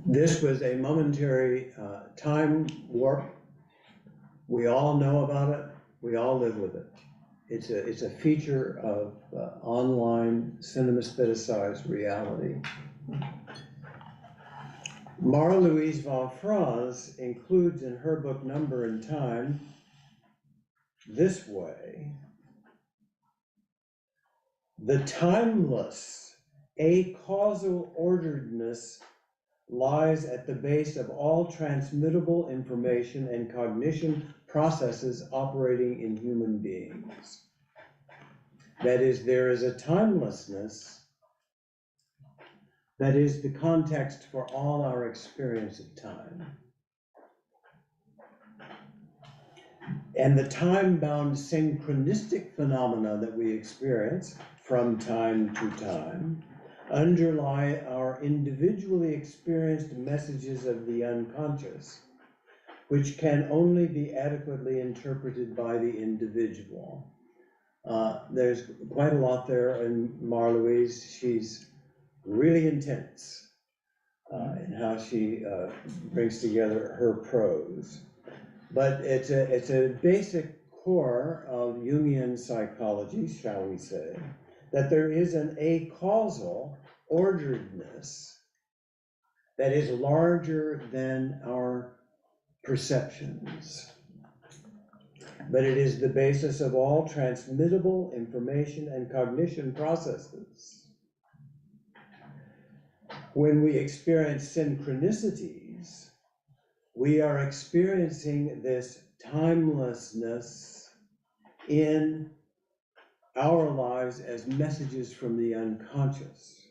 This was a momentary time warp. We all know about it. We all live with it. It's a feature of online cinema-aestheticized reality. Marie-Louise von Franz includes in her book Number and Time this way: the timeless, acausal orderedness lies at the base of all transmittable information and cognition processes operating in human beings. That is, there is a timelessness that is the context for all our experience of time. And the time-bound synchronistic phenomena that we experience from time to time underlie our individually experienced messages of the unconscious, which can only be adequately interpreted by the individual. There's quite a lot there in Marie-Louise. She's really intense in how she brings together her prose. But it's a basic core of Jungian psychology, shall we say, that there is an acausal orderedness that is larger than our perceptions. But it is the basis of all transmittable information and cognition processes. When we experience synchronicities, we are experiencing this timelessness in our lives as messages from the unconscious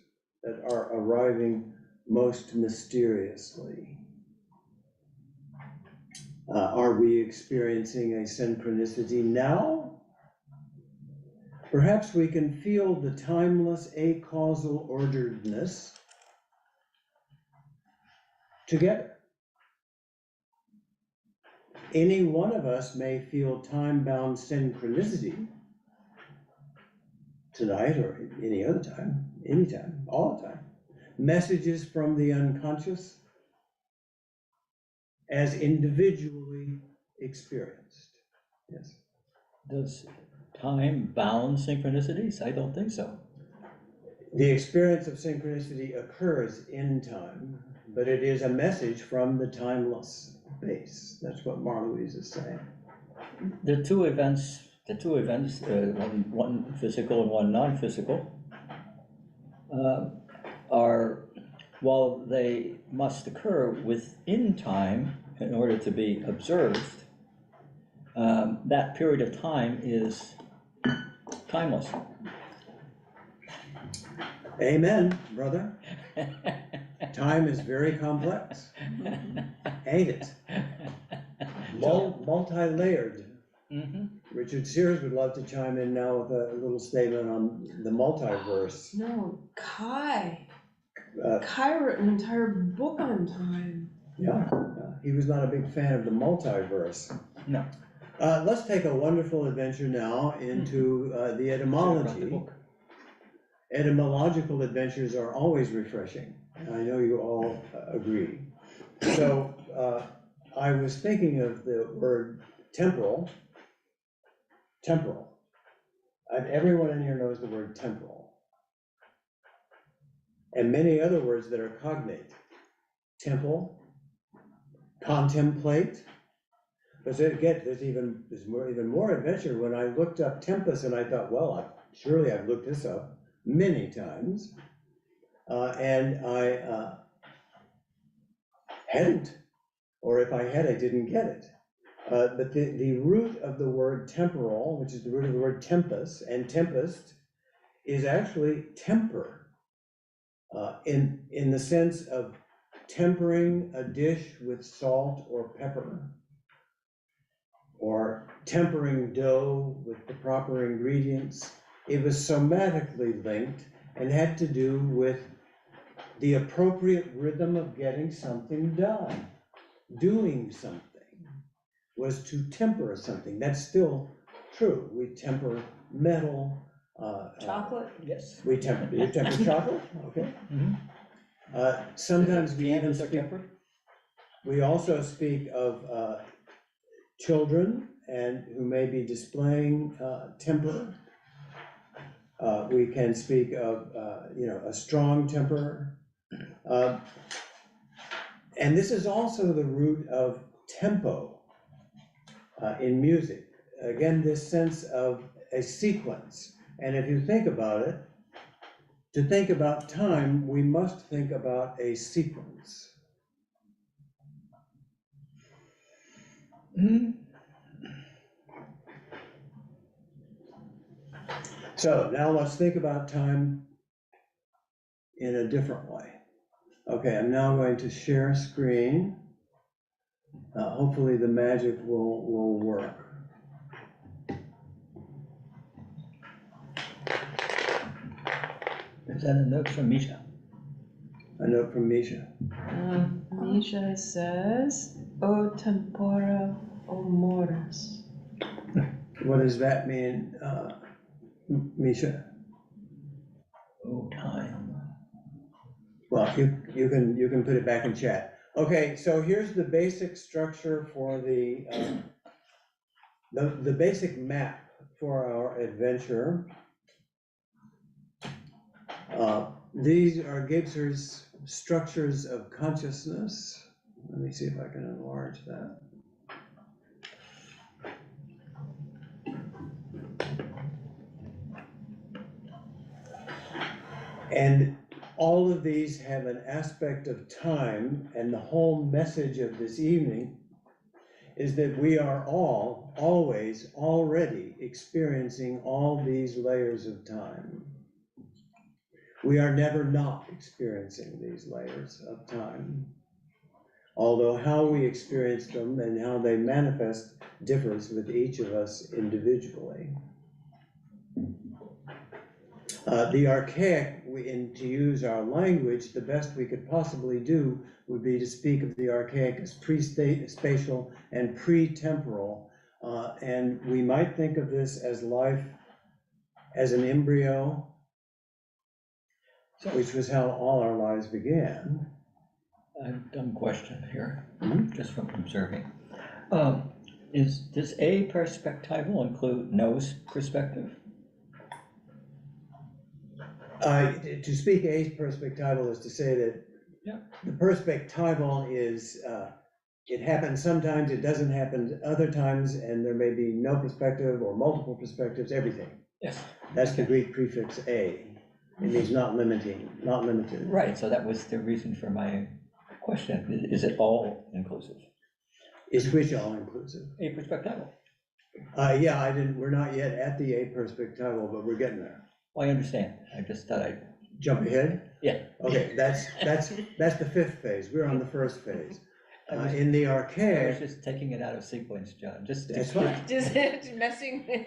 that are arriving most mysteriously. Are we experiencing a synchronicity now? Perhaps we can feel the timeless acausal orderedness together. Any one of us may feel time-bound synchronicity tonight or any other time, anytime, all the time. Messages from the unconscious as individually experienced. Yes. Does time bound synchronicities? I don't think so. The experience of synchronicity occurs in time, but it is a message from the timeless base. That's what Marie-Louise is saying. The two events, one physical and one non-physical, are, while they must occur within time in order to be observed, that period of time is timeless. Amen, brother. Time is very complex, ain't it? Multi-layered. Mm-hmm. Richard Sears would love to chime in now with a little statement on the multiverse. No, Kai wrote an entire book on time. Yeah, he was not a big fan of the multiverse. No. Let's take a wonderful adventure now into the etymology. Etymological adventures are always refreshing. I know you all agree. So I was thinking of the word temporal. Temporal. Everyone in here knows the word temporal. And many other words that are cognate. Temple, contemplate. But there's even more adventure. When I looked up tempus, and I thought, well, surely I've looked this up many times, and I hadn't, or if I had, I didn't get it. But the root of the word temporal, which is the root of the word tempus, and tempest, is actually temper, in the sense of tempering a dish with salt or pepper, or tempering dough with the proper ingredients. It was somatically linked and had to do with the appropriate rhythm of getting something done. Doing something was to temper something. That's still true. We temper metal. Chocolate? Yes. You temper chocolate? Okay. Mm-hmm. Sometimes we even Pianos are speak, tempered? we also speak of children and who may be displaying temper. We can speak of, a strong temper. And this is also the root of tempo in music. Again, this sense of a sequence. And if you think about it, to think about time, we must think about a sequence. So now let's think about time in a different way. Okay, I'm now going to share screen. Hopefully the magic will work. Is that a note from Misha? A note from Misha. Misha says, O tempora, O mores. What does that mean, Misha? Oh, time. Well, you can put it back in chat. Okay, so here's the basic structure for the basic map for our adventure. These are Gebser's structures of consciousness. Let me see if I can enlarge that. And all of these have an aspect of time, and the whole message of this evening is that we are all, always, already experiencing all these layers of time. We are never not experiencing these layers of time. Although how we experience them and how they manifest differs with each of us individually. The archaic, to use our language, the best we could possibly do would be to speak of the archaic as pre-spatial and pre-temporal. And we might think of this as life as an embryo, which was how all our lives began. I have a dumb question here, Mhm. just from observing. Does a perspectival include no's perspective? To speak a perspectival is to say that the perspectival is, it happens sometimes, it doesn't happen other times, and there may be no perspective or multiple perspectives, everything. Yes. That's the Okay. Greek prefix a. It means not limiting, not limited. Right, so that was the reason for my question. Is it all inclusive? Is which all inclusive? A perspectival. Yeah, we're not yet at the a perspectival, but we're getting there. Well, I understand. I just thought I'd. Jump ahead? Yeah. Okay, that's the fifth phase. We're on the first phase. In the I was archaic, just taking it out of sequence, John, just. that's fine. Just messing with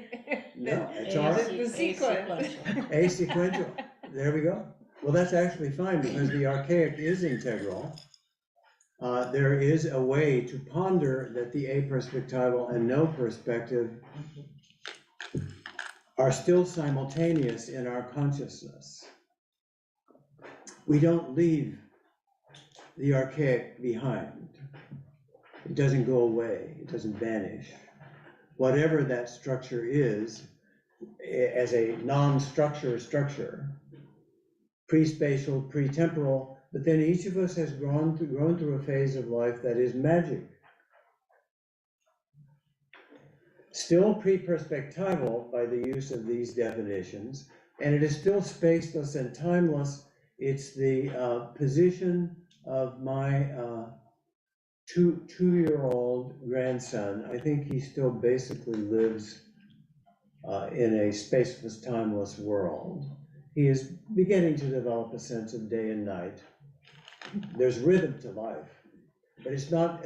No, it's all right. the sequence. Asequential, there we go. Well, that's actually fine because the archaic is integral. There is a way to ponder that the aperspectival and no perspective are still simultaneous in our consciousness. We don't leave the archaic behind. It doesn't go away, it doesn't vanish. Whatever that structure is, as a non-structure structure, pre-spatial, pre-temporal, but then each of us has grown through a phase of life that is magic. Still pre-perspectival by the use of these definitions, and it is still spaceless and timeless. It's the position of my two-year-old grandson. I think he still basically lives in a spaceless, timeless world. He is beginning to develop a sense of day and night. There's rhythm to life, but it's not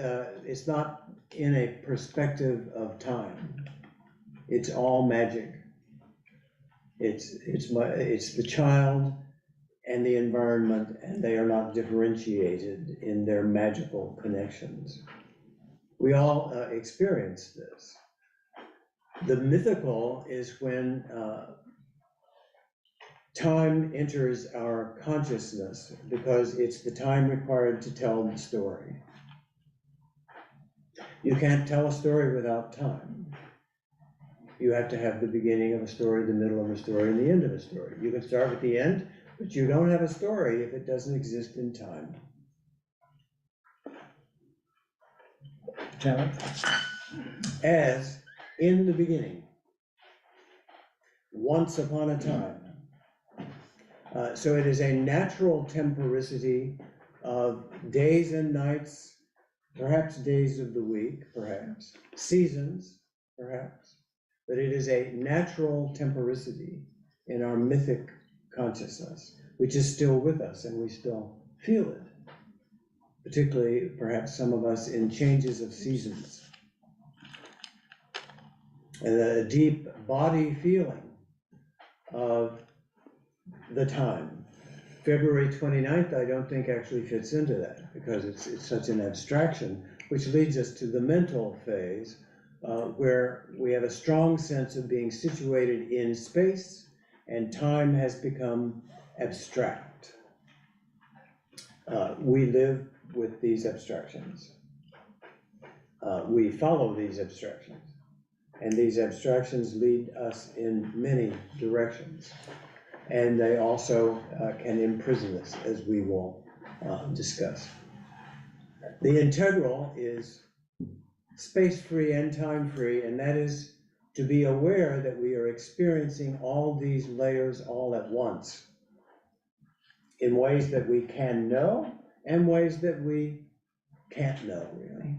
in a perspective of time. It's all magic. It's the child and the environment, and they are not differentiated in their magical connections. We all experience this. The mythical is when time enters our consciousness because it's the time required to tell the story. You can't tell a story without time. You have to have the beginning of a story, the middle of a story, and the end of a story. You can start with the end, but you don't have a story if it doesn't exist in time. Chairman? As in the beginning, once upon a time. So it is a natural temporicity of days and nights, perhaps days of the week, perhaps seasons, perhaps, but it is a natural temporicity in our mythic consciousness, which is still with us and we still feel it, particularly perhaps some of us in changes of seasons. And a deep body feeling of the time. February 29th, I don't think actually fits into that because it's such an abstraction, which leads us to the mental phase where we have a strong sense of being situated in space and time has become abstract. We live with these abstractions. We follow these abstractions. And these abstractions lead us in many directions. And they also can imprison us, as we will discuss. The integral is space-free and time-free, and that is to be aware that we are experiencing all these layers all at once in ways that we can know and ways that we can't know, really.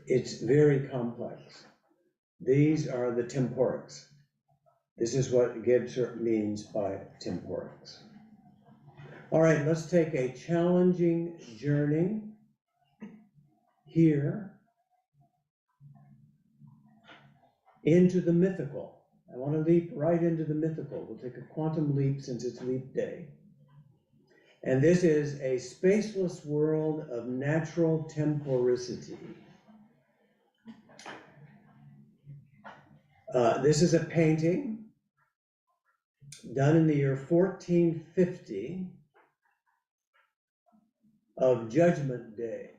It's very complex. These are the Temporics. This is what Gebser means by Temporics. All right, let's take a challenging journey here into the mythical. I want to leap right into the mythical. We'll take a quantum leap since it's leap day. And this is a spaceless world of natural temporicity. This is a painting done in the year 1450 of Judgment Day.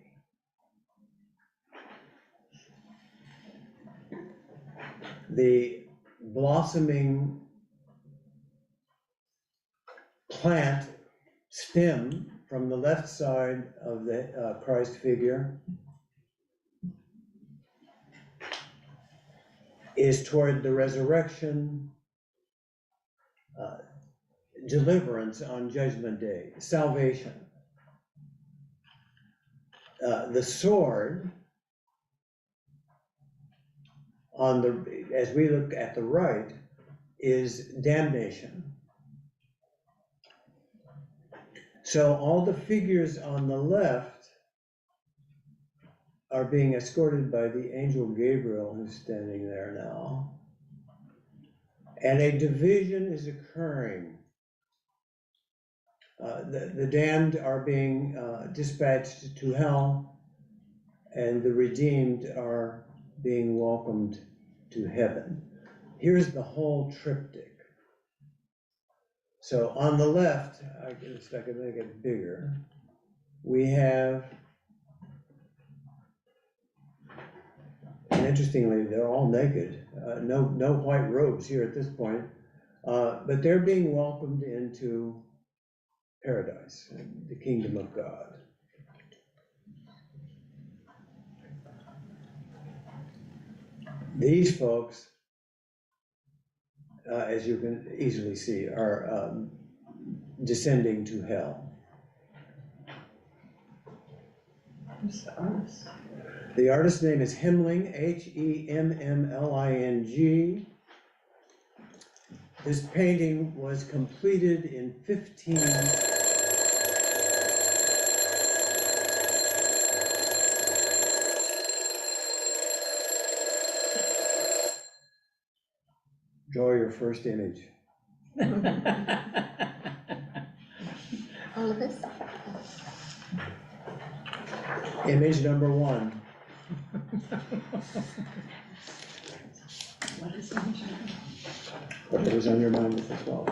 The blossoming plant stem from the left side of the Christ figure is toward the resurrection, deliverance on Judgment Day, salvation. The sword on the, as we look at the right, is damnation. So all the figures on the left are being escorted by the angel Gabriel, who's standing there now. And a division is occurring. The damned are being dispatched to hell, and the redeemed are being welcomed to heaven. Here's the whole triptych. So on the left, I can make it bigger, we have, and interestingly, they're all naked, no white robes here at this point, but they're being welcomed into paradise, the kingdom of God. These folks, as you can easily see, are descending to hell. Who's the artist? The artist's name is Hemmling, Hemmling. This painting was completed in 15. Draw your first image. All of this? Image number 1. What is image number? What was on your mind as well?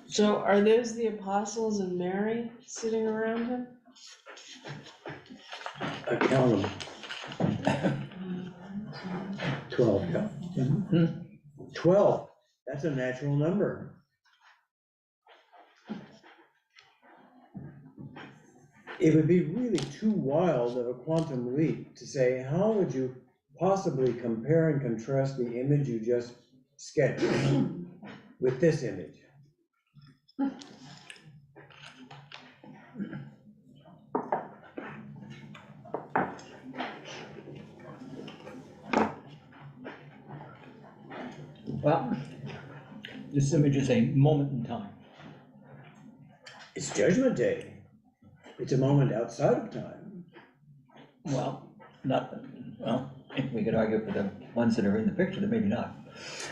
So are those the apostles and Mary sitting around him? I count them. 12, yeah. Hmm. 12, that's a natural number. It would be really too wild of a quantum leap to say, how would you possibly compare and contrast the image you just sketched with this image? Well, this image is a moment in time. It's Judgment Day. It's a moment outside of time. Well, we could argue for the ones that are in the picture, that maybe not.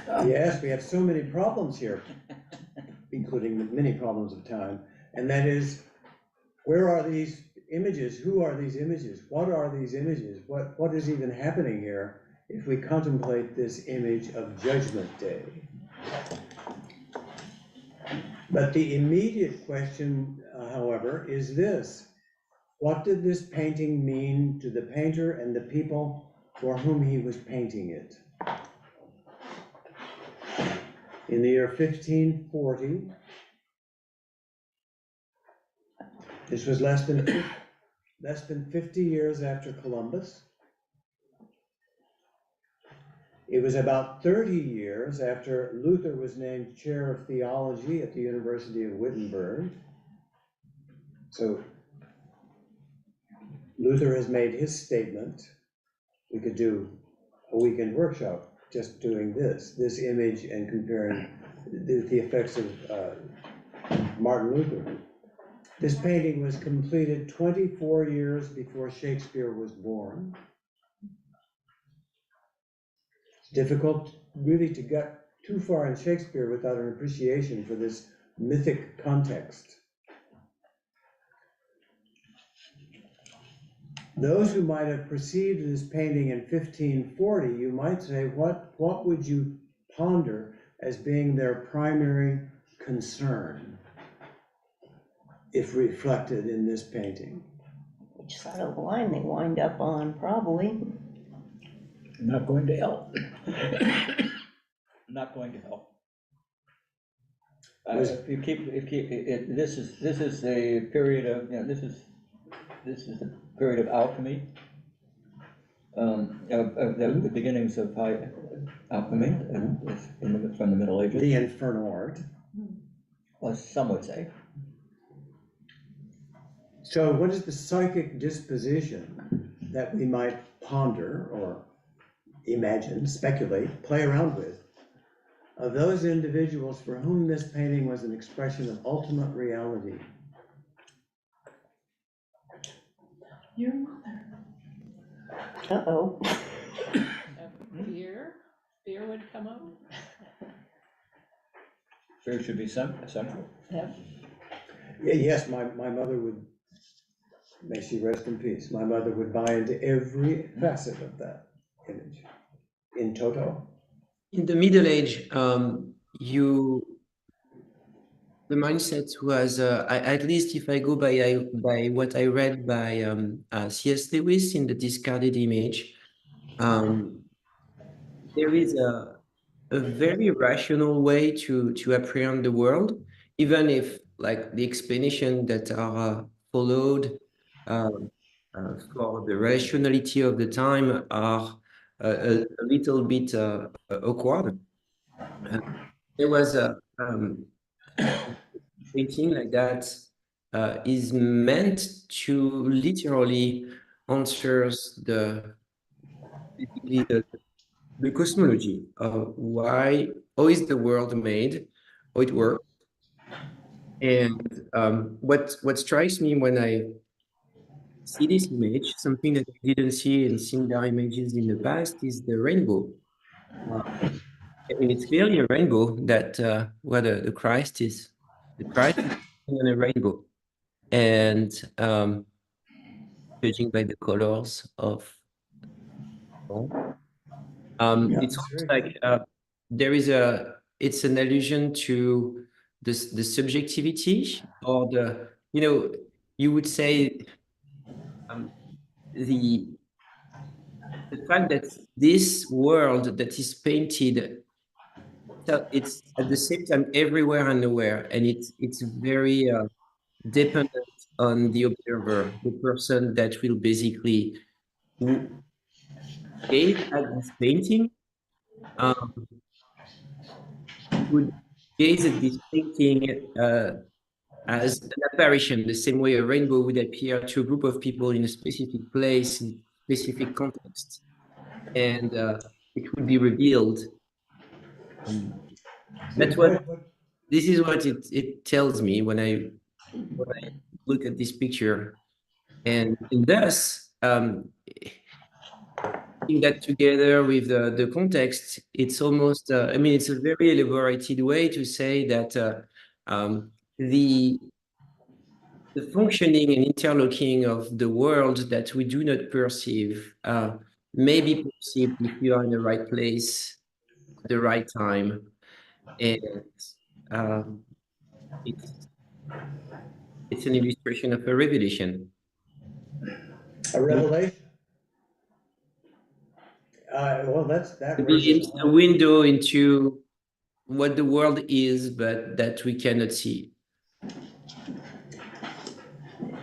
Yes, we have so many problems here, including the many problems of time. And that is, where are these images? Who are these images? What are these images? What is even happening here if we contemplate this image of Judgment Day? But the immediate question, however, is this: what did this painting mean to the painter and the people for whom he was painting it? In the year 1540, this was less than 50 years after Columbus. It was about 30 years after Luther was named chair of theology at the University of Wittenberg. So Luther has made his statement. We could do a weekend workshop just doing this image and comparing the effects of Martin Luther. This painting was completed 24 years before Shakespeare was born. It's difficult really to get too far in Shakespeare without an appreciation for this mythic context. Those who might have perceived this painting in 1540, you might say, what would you ponder as being their primary concern if reflected in this painting? Which side of the line they wind up on, probably. Not going to help. Not going to help. This is a period of, this is the period of alchemy, of the beginnings of high alchemy from the Middle Ages. The infernal art. Well, some would say. So what is the psychic disposition that we might ponder or imagine, speculate, play around with, of those individuals for whom this painting was an expression of ultimate reality? Your mother. Uh-oh. Fear would come out. Fear should be central. Yep. Yes, my mother would, may she rest in peace, my mother would buy into every facet of that image, in toto. In the Middle Age, the mindset was, at least if I go by what I read by C.S. Lewis in The Discarded Image, um, there is a very rational way to apprehend the world, even if like the explanation that are followed um, for the rationality of the time are a little bit awkward. Uh, there was a painting like that is meant to literally answers basically the cosmology of how is the world made, how it works. And what strikes me when I see this image, something that I didn't see in similar images in the past, is the rainbow. Uh, I mean, it's clearly a rainbow that where the Christ is. The Christ is on a rainbow. And judging by the colors of Yeah, it's that's almost very like there is it's an allusion to the subjectivity or you would say um, the the fact that this world that is painted, so it's at the same time everywhere and nowhere, and it's very dependent on the observer, the person that will basically gaze at this painting, um, would gaze at this painting as an apparition, the same way a rainbow would appear to a group of people in a specific place, in a specific context, and it would be revealed. Um, that's good what point. this is what it tells me when I look at this picture, and thus putting that together with the context, it's almost, I mean, it's a very elaborated way to say that the functioning and interlocking of the world that we do not perceive may be perceived if you are in the right place at the right time. And um, it's, it's an illustration of a revelation. A revelation. Well, that A raises glimpse, a window into what the world is, but that we cannot see.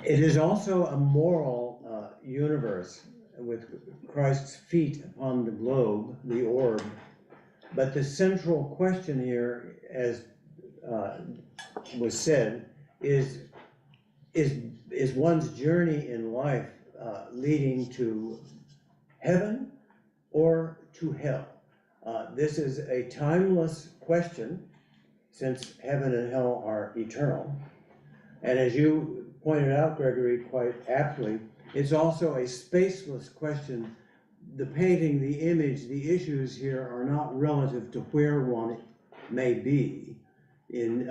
It is also a moral universe with Christ's feet upon the globe, the orb. But the central question here, as was said, is one's journey in life leading to heaven or to hell? This is a timeless question, since heaven and hell are eternal. And as you pointed out, Gregory, quite aptly, it's also a spaceless question. The painting, the image, the issues here are not relative to where one may be in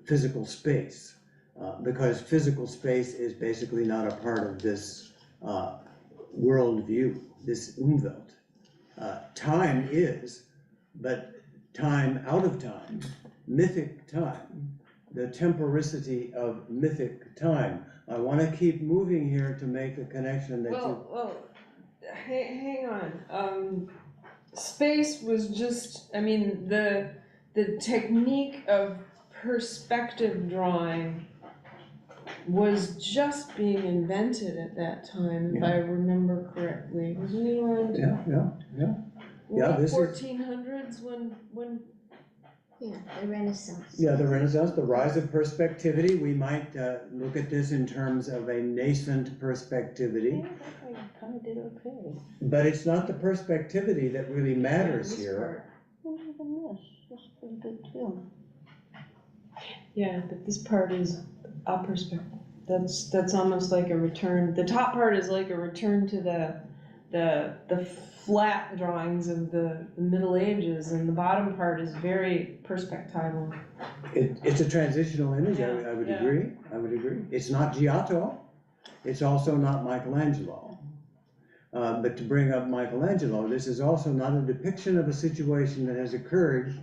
physical space, because physical space is basically not a part of this worldview, this Umwelt. Time is, but time out of time, mythic time, the temporicity of mythic time. I want to keep moving here to make the connection that Hang on. Space was just, I mean, the technique of perspective drawing was just being invented at that time, if I remember correctly. Wasn't it around Yeah, this is- 1400s when Yeah, the Renaissance. Yeah, the Renaissance, the rise of perspectivity. We might look at this in terms of a nascent perspectivity. I kind of did okay. But it's not the perspectivity that really matters here. Even this is pretty good too. Yeah, but this part is a perspective. That's almost like a return. The top part is like a return to the flat drawings of the Middle Ages, and the bottom part is very perspectival. It's a transitional image, Yeah, I would yeah. agree, I would agree. It's not Giotto, it's also not Michelangelo. But to bring up Michelangelo, this is also not a depiction of a situation that has occurred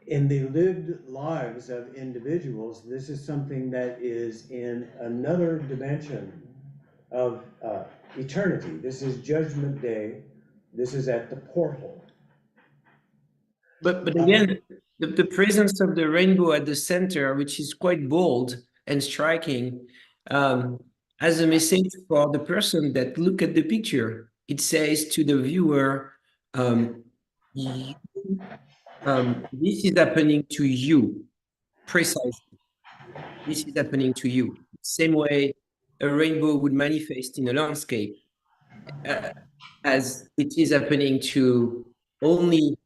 in the lived lives of individuals, this is something that is in another dimension of eternity. This is Judgment Day. This is at the portal. But again, the presence of the rainbow at the center, which is quite bold and striking, as a message for the person that look at the picture. It says to the viewer, you, this is happening to you, precisely. This is happening to you. Same way a rainbow would manifest in a landscape, as it is happening to only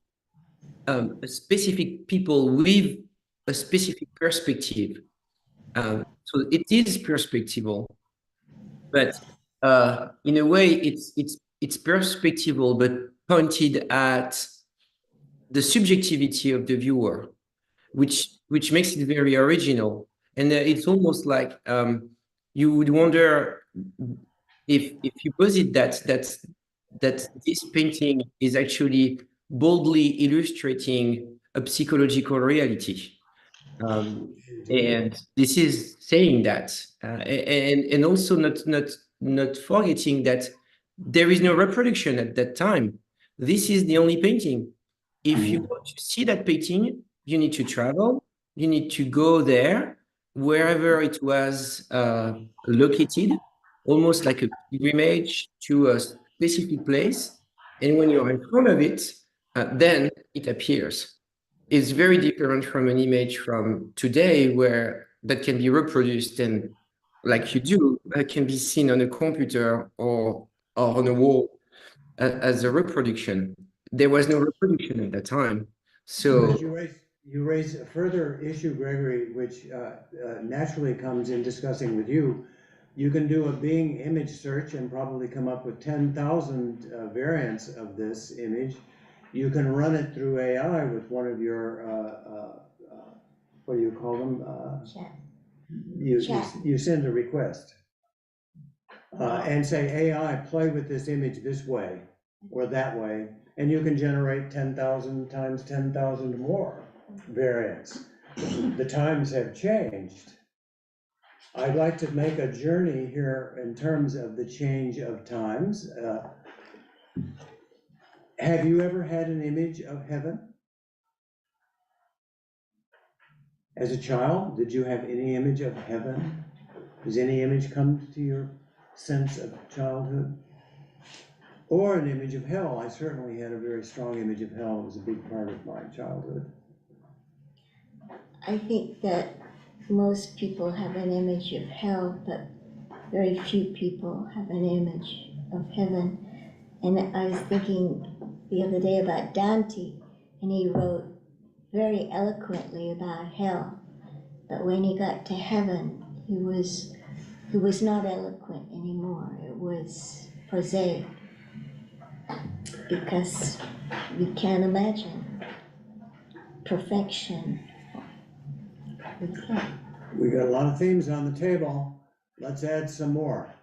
a specific people with a specific perspective. So it is perspectival, but in a way, it's perspectival, but pointed at the subjectivity of the viewer, which makes it very original. And it's almost like you would wonder if you posit that this painting is actually boldly illustrating a psychological reality. And this is saying that, and also not forgetting that there is no reproduction at that time. This is the only painting. If you want to see that painting, you need to travel. You need to go there, wherever it was located, almost like a pilgrimage to a specific place. And when you're in front of it, then it appears. It's very different from an image from today, where that can be reproduced and, like you do, can be seen on a computer or on a wall as a reproduction. There was no reproduction at that time. So You raise a further issue, Gregory, which naturally comes in discussing with you. You can do a Bing image search and probably come up with 10,000 variants of this image. You can run it through AI with one of your, what do you call them? Chat. You send a request and say, AI, play with this image this way or that way, and you can generate 10,000 times 10,000 more variants. The times have changed. I'd like to make a journey here in terms of the change of times. Have you ever had an image of heaven? As a child, did you have any image of heaven? Does any image come to your sense of childhood? Or an image of hell? I certainly had a very strong image of hell. It was a big part of my childhood. I think that most people have an image of hell, but very few people have an image of heaven. And I was thinking the other day about Dante, and he wrote very eloquently about hell. But when he got to heaven, he was not eloquent anymore. It was prosaic, because we can't imagine perfection. We can't. We got a lot of themes on the table. Let's add some more.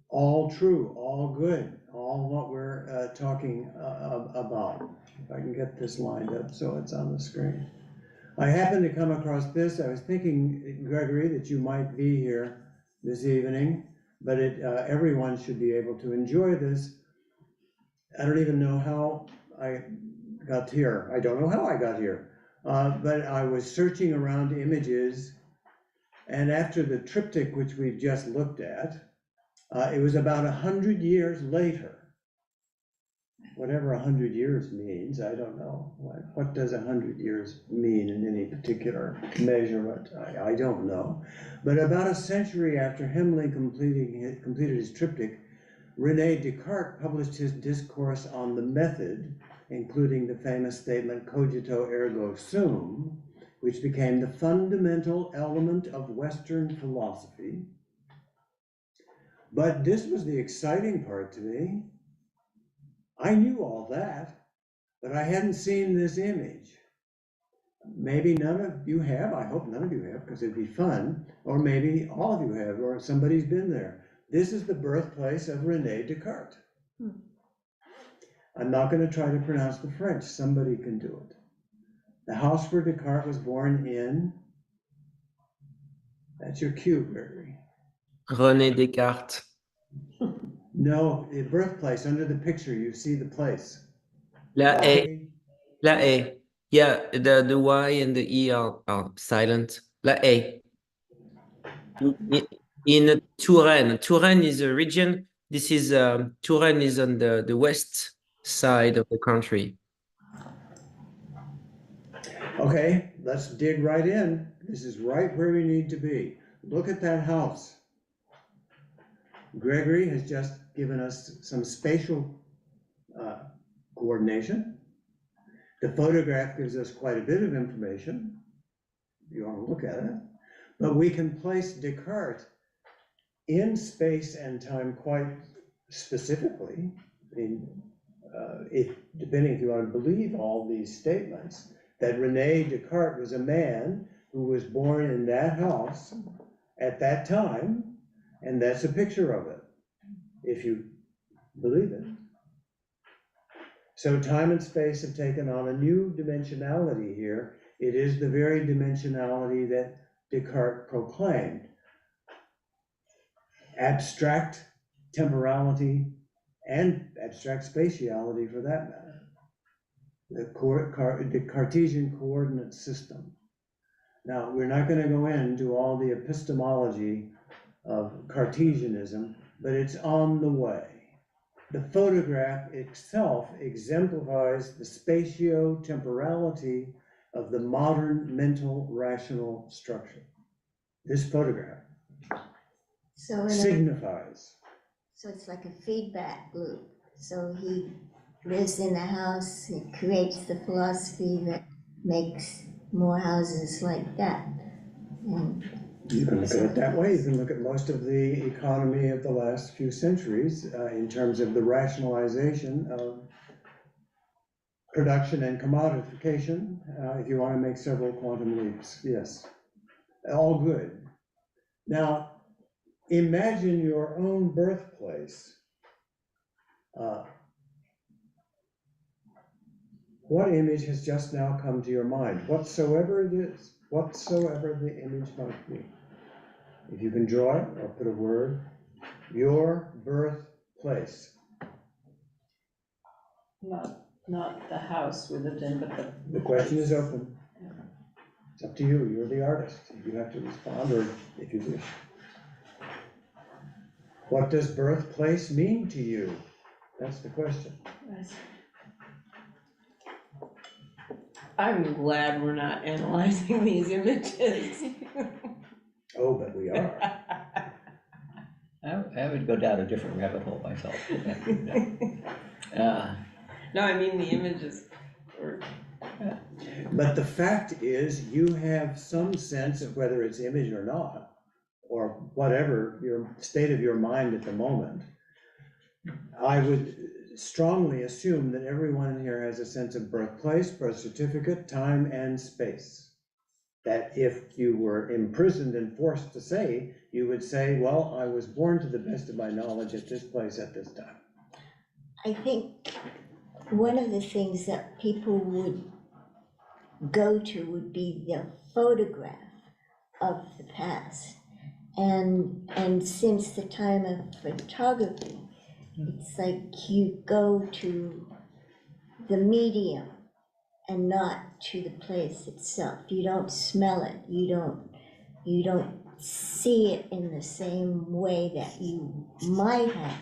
All true, all good, all what we're talking about. If I can get this lined up so it's on the screen. I happened to come across this. I was thinking, Gregory, that you might be here this evening, but everyone should be able to enjoy this. I don't even know how I got here. I don't know how I got here. But I was searching around images, and after the triptych, which we've just looked at, it was about 100 years later. Whatever 100 years means, I don't know. What does 100 years mean in any particular measurement? I don't know. But about a century after Hemley completed his triptych, René Descartes published his discourse on the method, including the famous statement cogito ergo sum, which became the fundamental element of Western philosophy. But this was the exciting part to me. I knew all that, but I hadn't seen this image. Maybe none of you have. I hope none of you have, because it'd be fun. Or maybe all of you have, or somebody's been there. This is the birthplace of René Descartes. I'm not going to try to pronounce the French. Somebody can do it. The house where Descartes was born in, that's your cue, Gregory. René Descartes. No, the birthplace, under the picture, you see the place. La Haye. La Haye. Yeah, the Y and the E are silent. La Haye. In Touraine. Touraine is a region. This is Touraine is on the west side of the country. Okay, let's dig right in. This is right where we need to be. Look at that house. Gregory has just given us some spatial coordination. The photograph gives us quite a bit of information, if you want to look at it. But we can place Descartes in space and time quite specifically. I mean, depending if you want to believe all these statements, that René Descartes was a man who was born in that house at that time, and that's a picture of it, if you believe it. So time and space have taken on a new dimensionality here. It is the very dimensionality that Descartes proclaimed. Abstract temporality and abstract spatiality, for that matter. The Cartesian coordinate system. Now, we're not going to go into all the epistemology of Cartesianism, but it's on the way. The photograph itself exemplifies the spatio-temporality of the modern mental rational structure. This photograph signifies. So it's like a feedback loop. So he lives in a house, he creates the philosophy that makes more houses like that. And you can look at it that way. You can look at most of the economy of the last few centuries in terms of the rationalization of production and commodification, if you want to make several quantum leaps. Yes, all good. Now, imagine your own birthplace. What image has just now come to your mind? Whatsoever it is, whatsoever the image might be. If you can draw it or put a word, your birthplace. Not the house we lived in, but The question is open. It's up to you. You're the artist. You have to respond, or if you wish. What does birthplace mean to you? That's the question. I'm glad we're not analyzing these images. Oh, but we are. I would go down a different rabbit hole myself. No, I mean the images. But the fact is, you have some sense of whether it's image or not, or whatever your state of your mind at the moment. I would strongly assume that everyone here has a sense of birthplace, birth certificate, time, and space. That if you were imprisoned and forced to say, you would say, well, I was born to the best of my knowledge at this place at this time. I think one of the things that people would go to would be the photograph of the past. And since the time of photography, it's like you go to the medium and not to the place itself. You don't smell it. You don't see it in the same way that you might have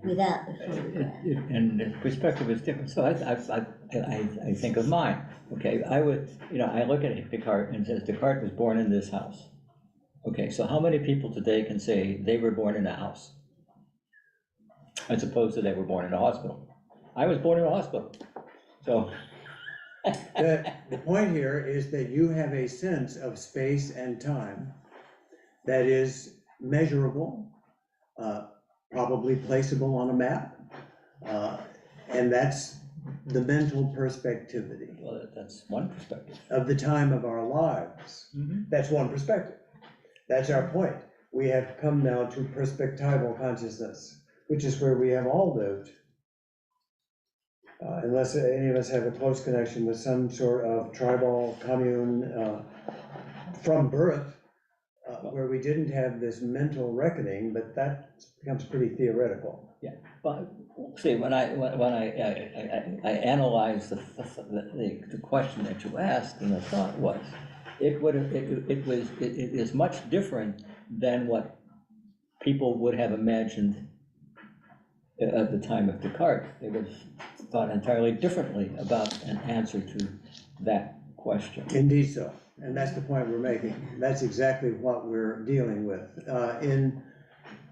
without the photograph. And the perspective is different. So I think of mine. Okay, I look at Descartes and says Descartes was born in this house. Okay, so how many people today can say they were born in a house, as opposed to they were born in a hospital? I was born in a hospital, so. The point here is that you have a sense of space and time that is measurable, probably placeable on a map, and that's the mental perspectivity. Well, that's one perspective. Of the time of our lives. Mm-hmm. That's one perspective. That's our point. We have come now to perspectival consciousness, which is where we have all lived. unless any of us have a close connection with some sort of tribal commune from birth, where we didn't have this mental reckoning, but that becomes pretty theoretical. But, see, when I analyzed the question that you asked, and the thought was, it is much different than what people would have imagined at the time of Descartes. They would have thought entirely differently about an answer to that question. Indeed so, and that's the point we're making. That's exactly what we're dealing with. In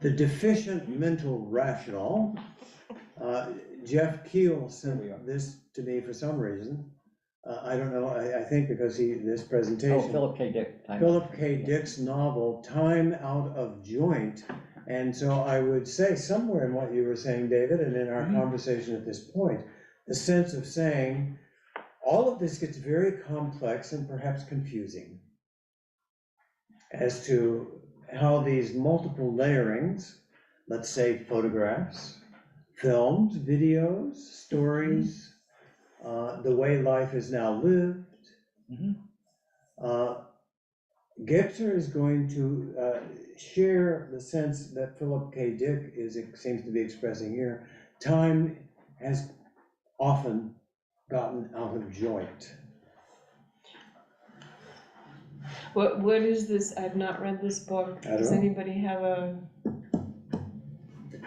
the deficient mental rational, Jeff Keel sent this to me for some reason. I don't know, I think because this presentation. Oh, Philip K. Dick. Philip K. Dick's novel, Time Out of Joint. And so I would say somewhere in what you were saying, David, and in our conversation at this point, the sense of saying, all of this gets very complex and perhaps confusing as to how these multiple layerings, let's say photographs, films, videos, stories, the way life is now lived. Gebser is going to share the sense that Philip K. Dick seems to be expressing here. Time has often gotten out of joint. What is this? I've not read this book. I don't Does know. anybody have a?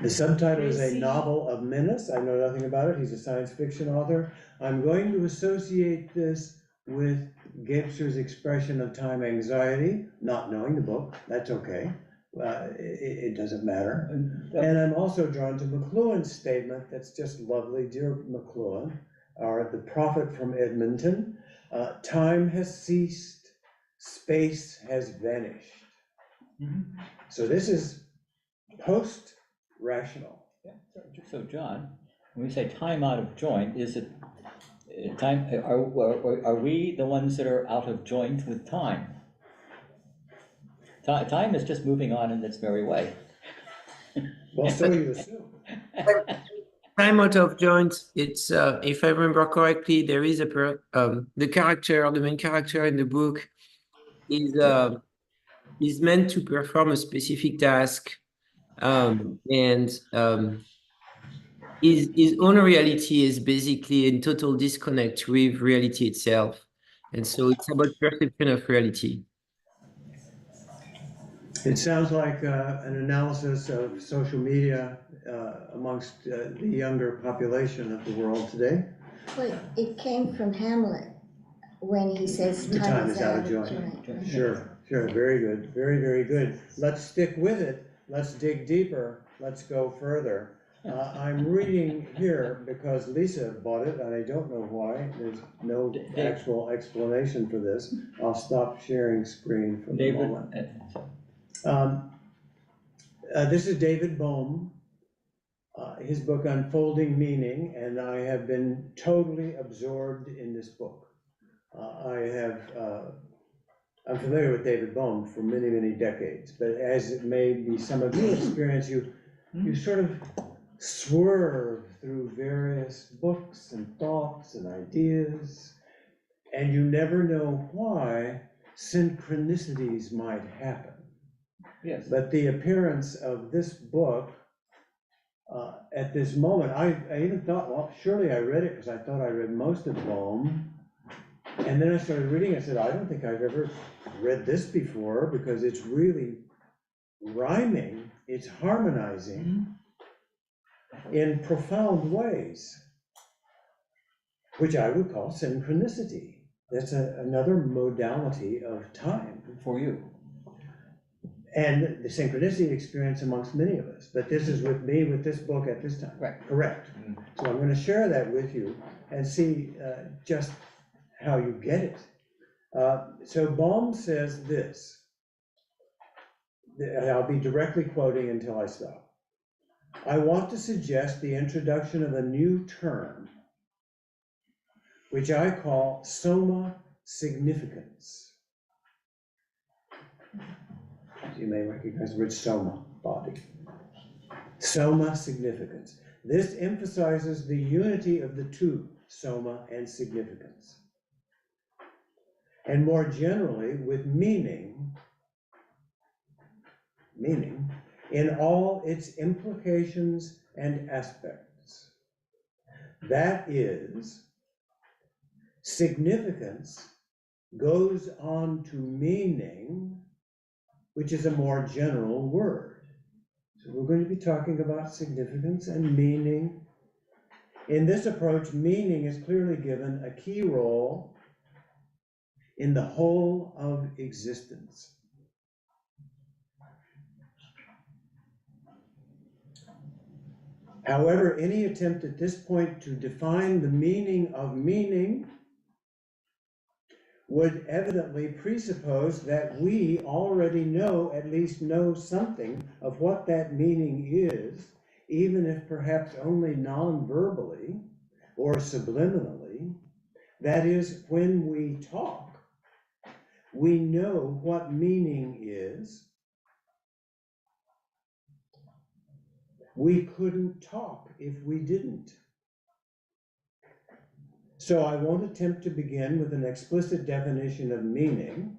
The subtitle is A Tracy? Novel of Menace. I know nothing about it. He's a science fiction author. I'm going to associate this with Gebser's expression of time anxiety, not knowing the book. That's okay. It doesn't matter. And I'm also drawn to McLuhan's statement that's just lovely. Dear McLuhan, the prophet from Edmonton, time has ceased, space has vanished. So this is post-rational. So John, when we say time out of joint, is it time, are we the ones that are out of joint with time? Time is just moving on in its merry way. Well, so you assume. Time out of joint, it's, if I remember correctly, there is the main character in the book is meant to perform a specific task, his own reality is basically in total disconnect with reality itself. And so it's about perception of reality. It sounds like an analysis of social media amongst the younger population of the world today. But it came from Hamlet when he says The time is out of joint. Sure, very good, very, very good. Let's stick with it. Let's dig deeper. Let's go further. I'm reading here because Lisa bought it, and I don't know why. There's no actual explanation for this. I'll stop sharing screen for the moment. This is David Bohm, his book Unfolding Meaning, and I have been totally absorbed in this book. I'm familiar with David Bohm for many, many decades, but as it may be some of your experience, you sort of swerve through various books and thoughts and ideas, and you never know why synchronicities might happen. Yes. But the appearance of this book at this moment, I even thought, well, surely I read it because I thought I read most of Bohm. And then I started reading, I said, I don't think I've ever read this before because it's really rhyming, it's harmonizing in profound ways, which I would call synchronicity. That's another modality of time. For you. And the synchronicity experience amongst many of us, but this is with me with this book at this time. Right. Correct. So I'm going to share that with you and see just how you get it. So Bohm says this, and I'll be directly quoting until I stop. I want to suggest the introduction of a new term, which I call soma significance. You may recognize the word soma, body. Soma significance. This emphasizes the unity of the two, soma and significance. And more generally, with meaning in all its implications and aspects. That is, significance goes on to meaning, which is a more general word. So we're going to be talking about significance and meaning. In this approach, meaning is clearly given a key role in the whole of existence. However, any attempt at this point to define the meaning of meaning would evidently presuppose that we already at least know something of what that meaning is, even if perhaps only non-verbally or subliminally. That is, when we talk, we know what meaning is. We couldn't talk if we didn't. So I won't attempt to begin with an explicit definition of meaning,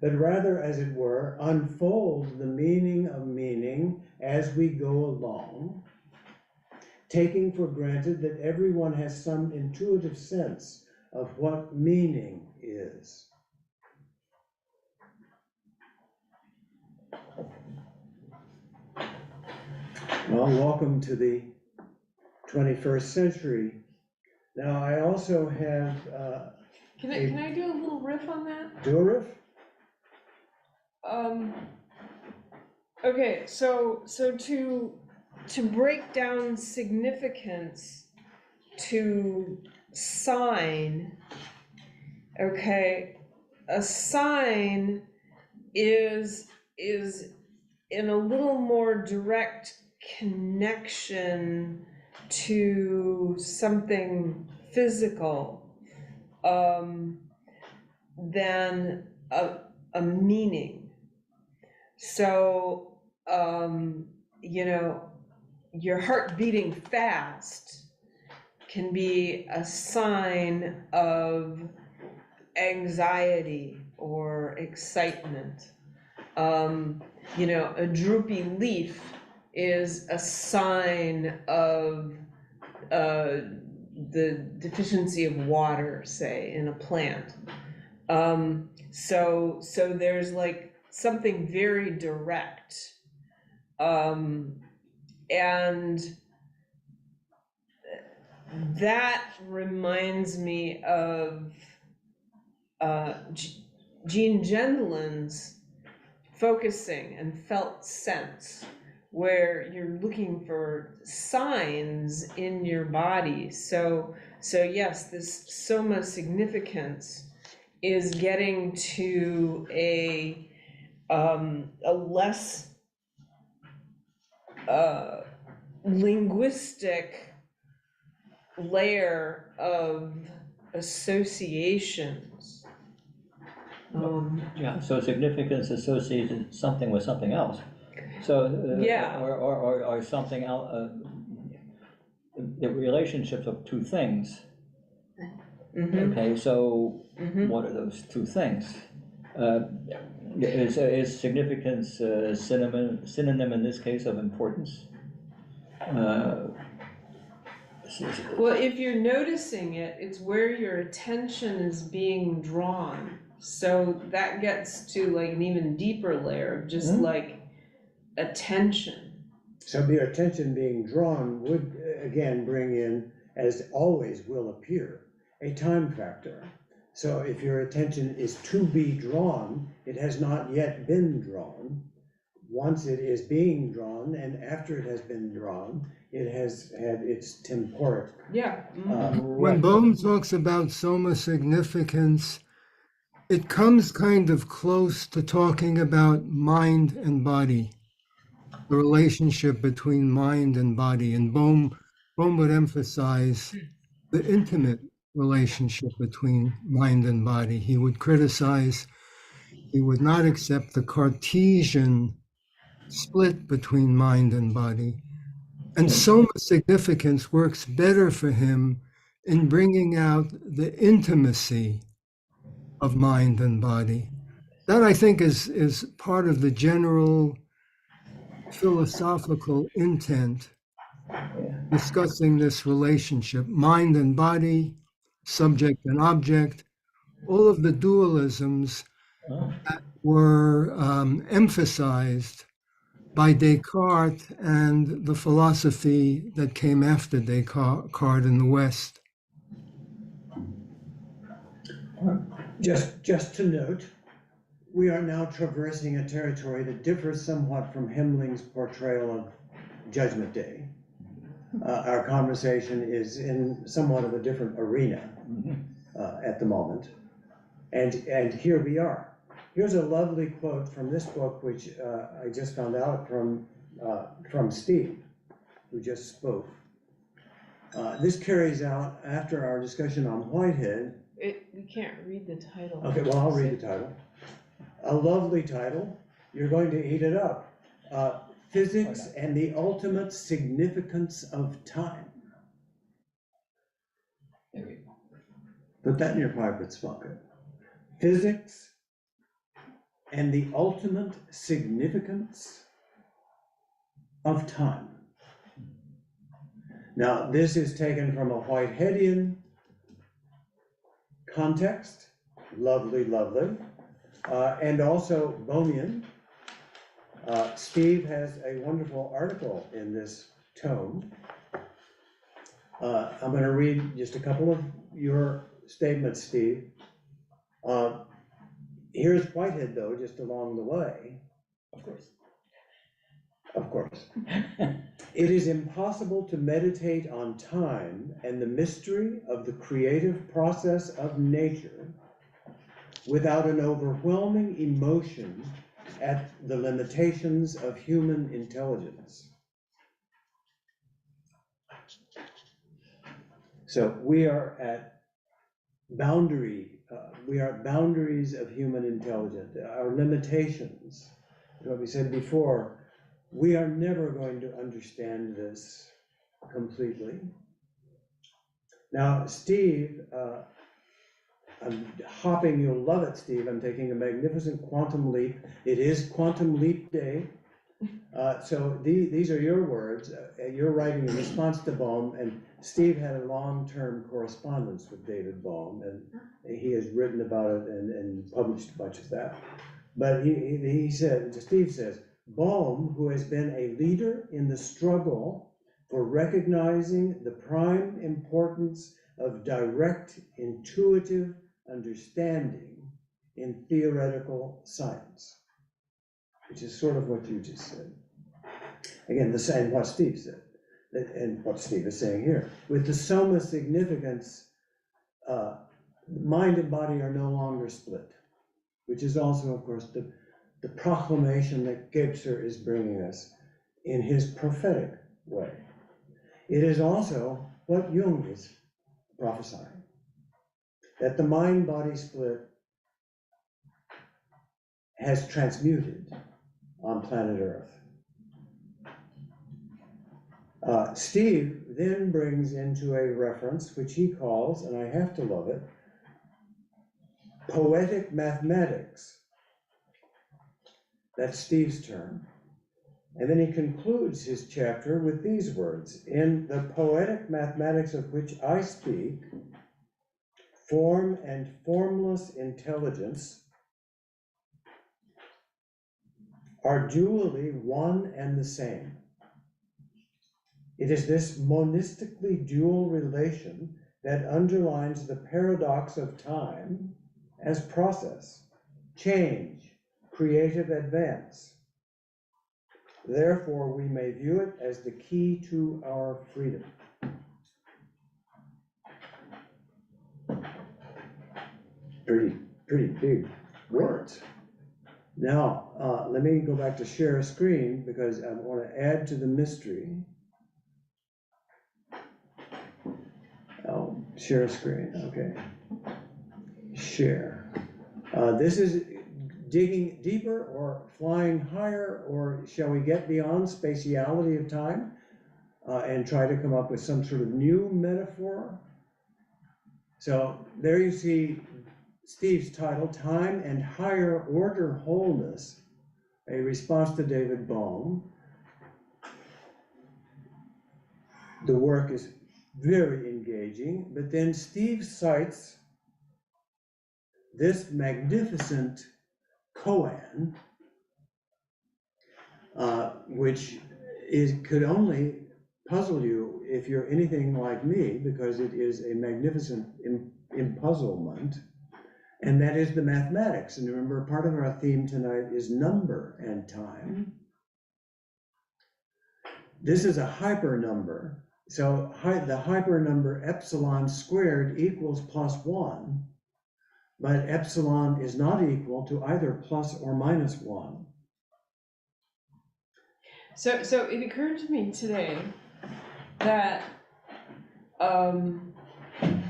but rather, as it were, unfold the meaning of meaning as we go along, taking for granted that everyone has some intuitive sense of what meaning is. Well, welcome to the 21st century. Now, I also have Can I do a little riff on that? do a riff? Okay, so to break down significance to sign, okay, a sign is in a little more direct connection to something physical than a meaning. So, you know, your heart beating fast can be a sign of anxiety or excitement. You know, a droopy leaf is a sign of the deficiency of water, say, in a plant. So there's like something very direct. And that reminds me of Jean Gebser's focusing and felt sense, where you're looking for signs in your body. So yes, this soma significance is getting to a less linguistic layer of associations. Yeah, so significance associated something with something else. So Yeah. or something else. The relationships of two things. Mhm. Okay, so Mhm. what are those two things? Is significance synonym in this case of importance? Well, if you're noticing it, it's where your attention is being drawn. So that gets to like an even deeper layer of just like attention. So your attention being drawn would again bring in, as always will appear, a time factor. So if your attention is to be drawn, it has not yet been drawn. Once it is being drawn, and after it has been drawn, it has had its temporic. Yeah. When Bohm talks about soma significance, it comes kind of close to talking about mind and body, the relationship between mind and body. And Bohm would emphasize the intimate relationship between mind and body. He would criticize, he would not accept the Cartesian split between mind and body. And soma significance works better for him in bringing out the intimacy of mind and body. That, I think, is part of the general philosophical intent discussing this relationship, mind and body, subject and object, all of the dualisms that were emphasized by Descartes and the philosophy that came after Descartes in the West. Just to note, we are now traversing a territory that differs somewhat from Hemling's portrayal of Judgment Day. Our conversation is in somewhat of a different arena at the moment. And here we are. Here's a lovely quote from this book, which I just found out from Steve, who just spoke. This carries out after our discussion on Whitehead. We can't read the title. Okay, well, I'll read the title. A lovely title. You're going to eat it up. Physics and the Ultimate Significance of Time. There we go. Put that in your private pocket. Physics and the ultimate significance of time. Now, this is taken from a Whiteheadian context, lovely, lovely, and also Bohmian. Steve has a wonderful article in this tome. I'm going to read just a couple of your statements, Steve. Here's Whitehead, though, just along the way. Of course. Of course. It is impossible to meditate on time and the mystery of the creative process of nature without an overwhelming emotion at the limitations of human intelligence. So we are at boundaries of human intelligence, our limitations. What we said before, we are never going to understand this completely. Now, Steve, I'm hopping, you'll love it, Steve. I'm taking a magnificent quantum leap. It is Quantum Leap Day. So these are your words. You're writing in response to Bohm, and Steve had a long-term correspondence with David Bohm, and he has written about it and published a bunch of that. But he said, Steve says, Bohm, who has been a leader in the struggle for recognizing the prime importance of direct, intuitive understanding in theoretical science, which is sort of what you just said. Again, the same what Steve said, and what Steve is saying here. With the soma significance, mind and body are no longer split, which is also, of course, the proclamation that Gebser is bringing us in his prophetic way. It is also what Jung is prophesying, that the mind-body split has transmuted on planet Earth. Steve then brings into a reference, which he calls, and I have to love it, poetic mathematics. That's Steve's term. And then he concludes his chapter with these words: in the poetic mathematics of which I speak, form and formless intelligence are dually one and the same. It is this monistically dual relation that underlines the paradox of time as process, change, creative advance. Therefore, we may view it as the key to our freedom. Pretty big words. Now, let me go back to share a screen because I want to add to the mystery. Oh, share a screen, okay. Share. This is digging deeper or flying higher, or shall we get beyond spatiality of time? and try to come up with some sort of new metaphor. So there you see Steve's title, Time and Higher Order Wholeness, a response to David Bohm. The work is very engaging, but then Steve cites this magnificent koan, which could only puzzle you if you're anything like me, because it is a magnificent impuzzlement, and that is the mathematics. And remember, part of our theme tonight is number and time. This is a hypernumber. So the hypernumber epsilon squared equals +1, but epsilon is not equal to either plus or minus 1. So it occurred to me today that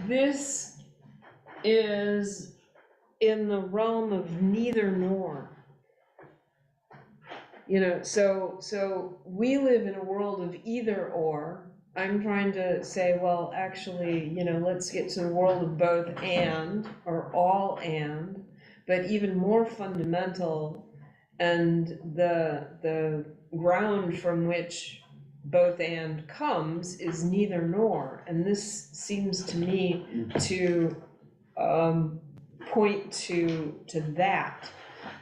this is in the realm of neither nor. You know, so we live in a world of either or. I'm trying to say, well, actually, you know, let's get to the world of both and, or all and, but even more fundamental, and the ground from which both and comes is neither nor. And this seems to me to point to that.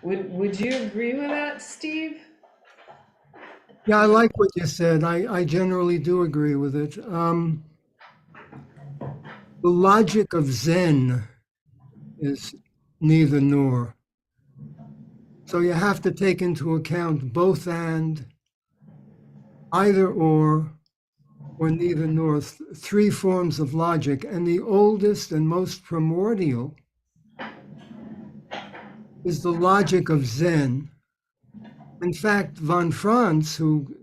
Would you agree with that, Steve? Yeah, I like what you said. I generally do agree with it. The logic of Zen is neither nor. So you have to take into account both and, either or neither nor, three forms of logic. And the oldest and most primordial is the logic of Zen. In fact, von Franz, who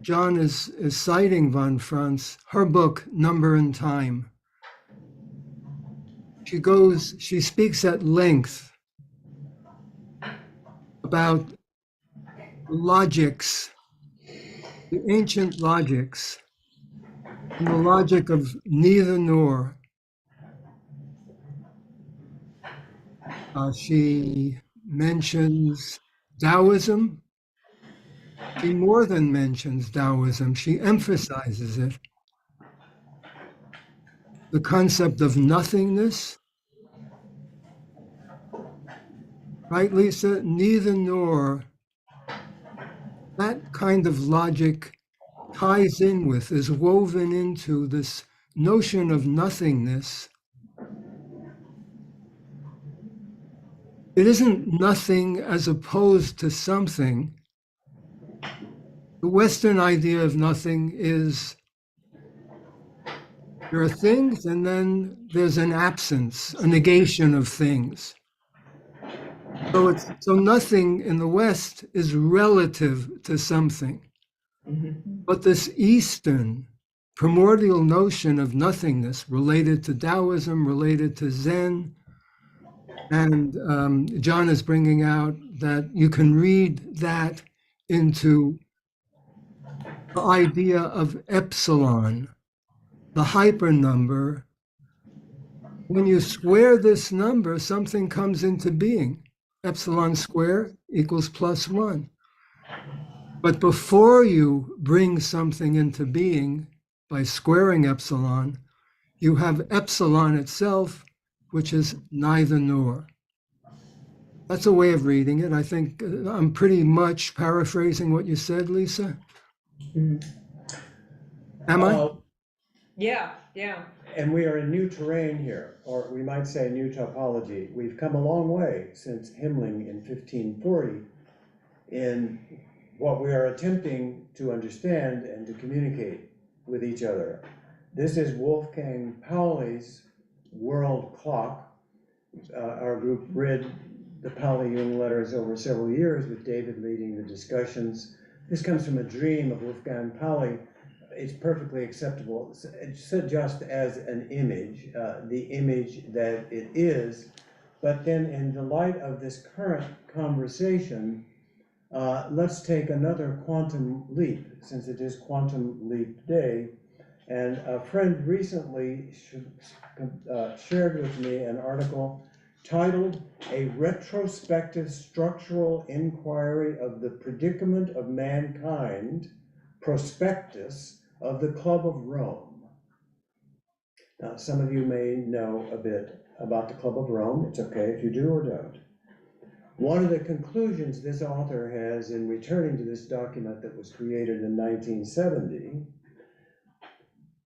John is citing von Franz, her book, Number and Time. She speaks at length about logics, the ancient logics, and the logic of neither nor. She mentions Taoism. She more than mentions Taoism, she emphasizes it. The concept of nothingness. Right, Lisa? Neither nor. That kind of logic ties in with, is woven into this notion of nothingness. It isn't nothing as opposed to something. The Western idea of nothing is there are things and then there's an absence, a negation of things. So nothing in the West is relative to something. But this Eastern primordial notion of nothingness related to Taoism, related to Zen, and John is bringing out that you can read that into the idea of epsilon, the hypernumber. When you square this number, something comes into being. Epsilon squared equals +1. But before you bring something into being by squaring epsilon, you have epsilon itself, which is neither nor. That's a way of reading it. I think I'm pretty much paraphrasing what you said, Lisa. Am I? Yeah. And we are in new terrain here, or we might say new topology. We've come a long way since Himmling in 1540 in what we are attempting to understand and to communicate with each other. This is Wolfgang Pauli's world clock. Our group read the Pauli-Jung letters over several years with David leading the discussions. This comes from a dream of Wolfgang Pauli. It's perfectly acceptable. It's just as an image, the image that it is. But then in the light of this current conversation, let's take another quantum leap, since it is Quantum Leap Day. And a friend recently shared with me an article titled "A Retrospective Structural Inquiry of the Predicament of Mankind, Prospectus of the Club of Rome." Now, some of you may know a bit about the Club of Rome. It's okay if you do or don't. One of the conclusions this author has in returning to this document that was created in 1970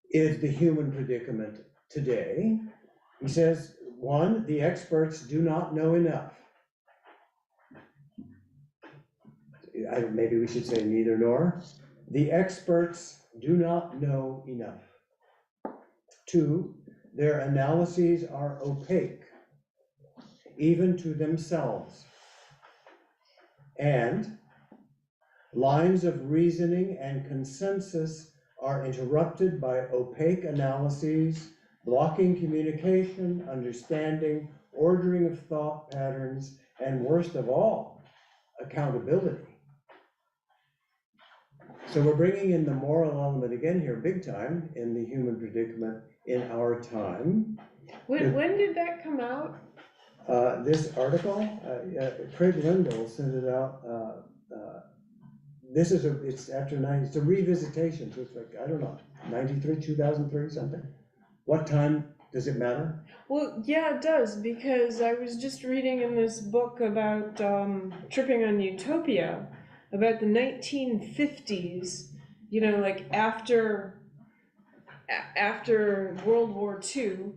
is the human predicament today. He says, one, the experts do not know enough. Maybe we should say neither nor. The experts do not know enough. Two, their analyses are opaque, even to themselves. And lines of reasoning and consensus are interrupted by opaque analyses, blocking communication, understanding, ordering of thought patterns, and worst of all, accountability. So we're bringing in the moral element again here, big time, in the human predicament in our time. When did that come out? This article, Craig Lindell sent it out. It's after 90, it's a revisitation, so it's like, I don't know, 93, 2003, something. What time does it matter? Well, yeah, it does, because I was just reading in this book about Tripping on Utopia, about the 1950s, you know, like after World War II,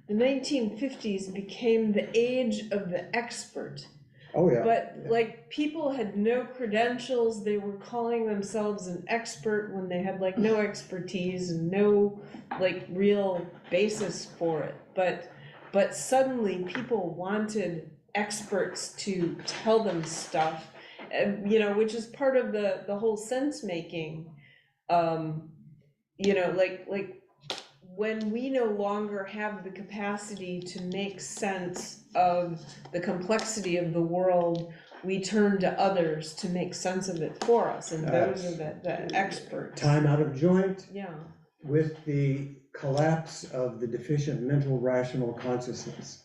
the 1950s became the age of the expert. Oh, yeah. But like people had no credentials, they were calling themselves an expert when they had like no expertise and no like real basis for it. But suddenly people wanted experts to tell them stuff, you know, which is part of the whole sense making. You know, like when we no longer have the capacity to make sense of the complexity of the world, we turn to others to make sense of it for us, and those are the experts. Time out of joint. Yeah. With the collapse of the deficient mental rational consciousness.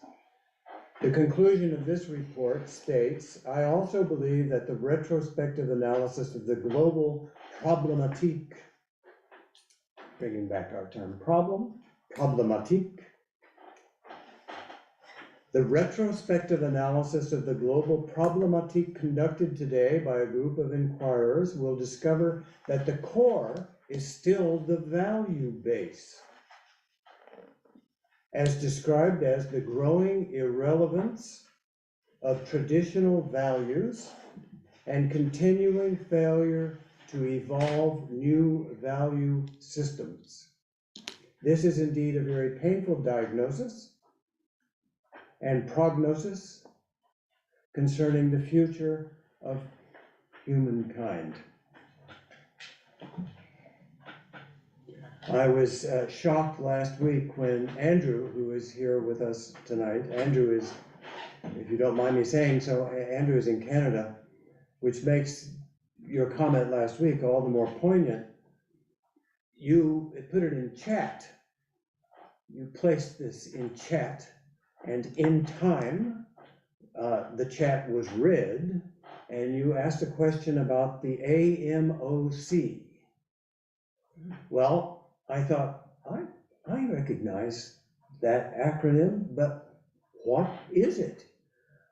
The conclusion of this report states, I also believe that the retrospective analysis of the global problematique, bringing back our term problematique, the retrospective analysis of the global problematique conducted today by a group of inquirers will discover that the core is still the value base, as described as the growing irrelevance of traditional values and continuing failure to evolve new value systems. This is indeed a very painful diagnosis and prognosis concerning the future of humankind. I was shocked last week when Andrew, who is here with us tonight, Andrew is, if you don't mind me saying so, Andrew is in Canada, which makes your comment last week all the more poignant. You put it in chat. You placed this in chat, and in time, the chat was read, and you asked a question about the AMOC. Well, I thought, I recognize that acronym, but what is it?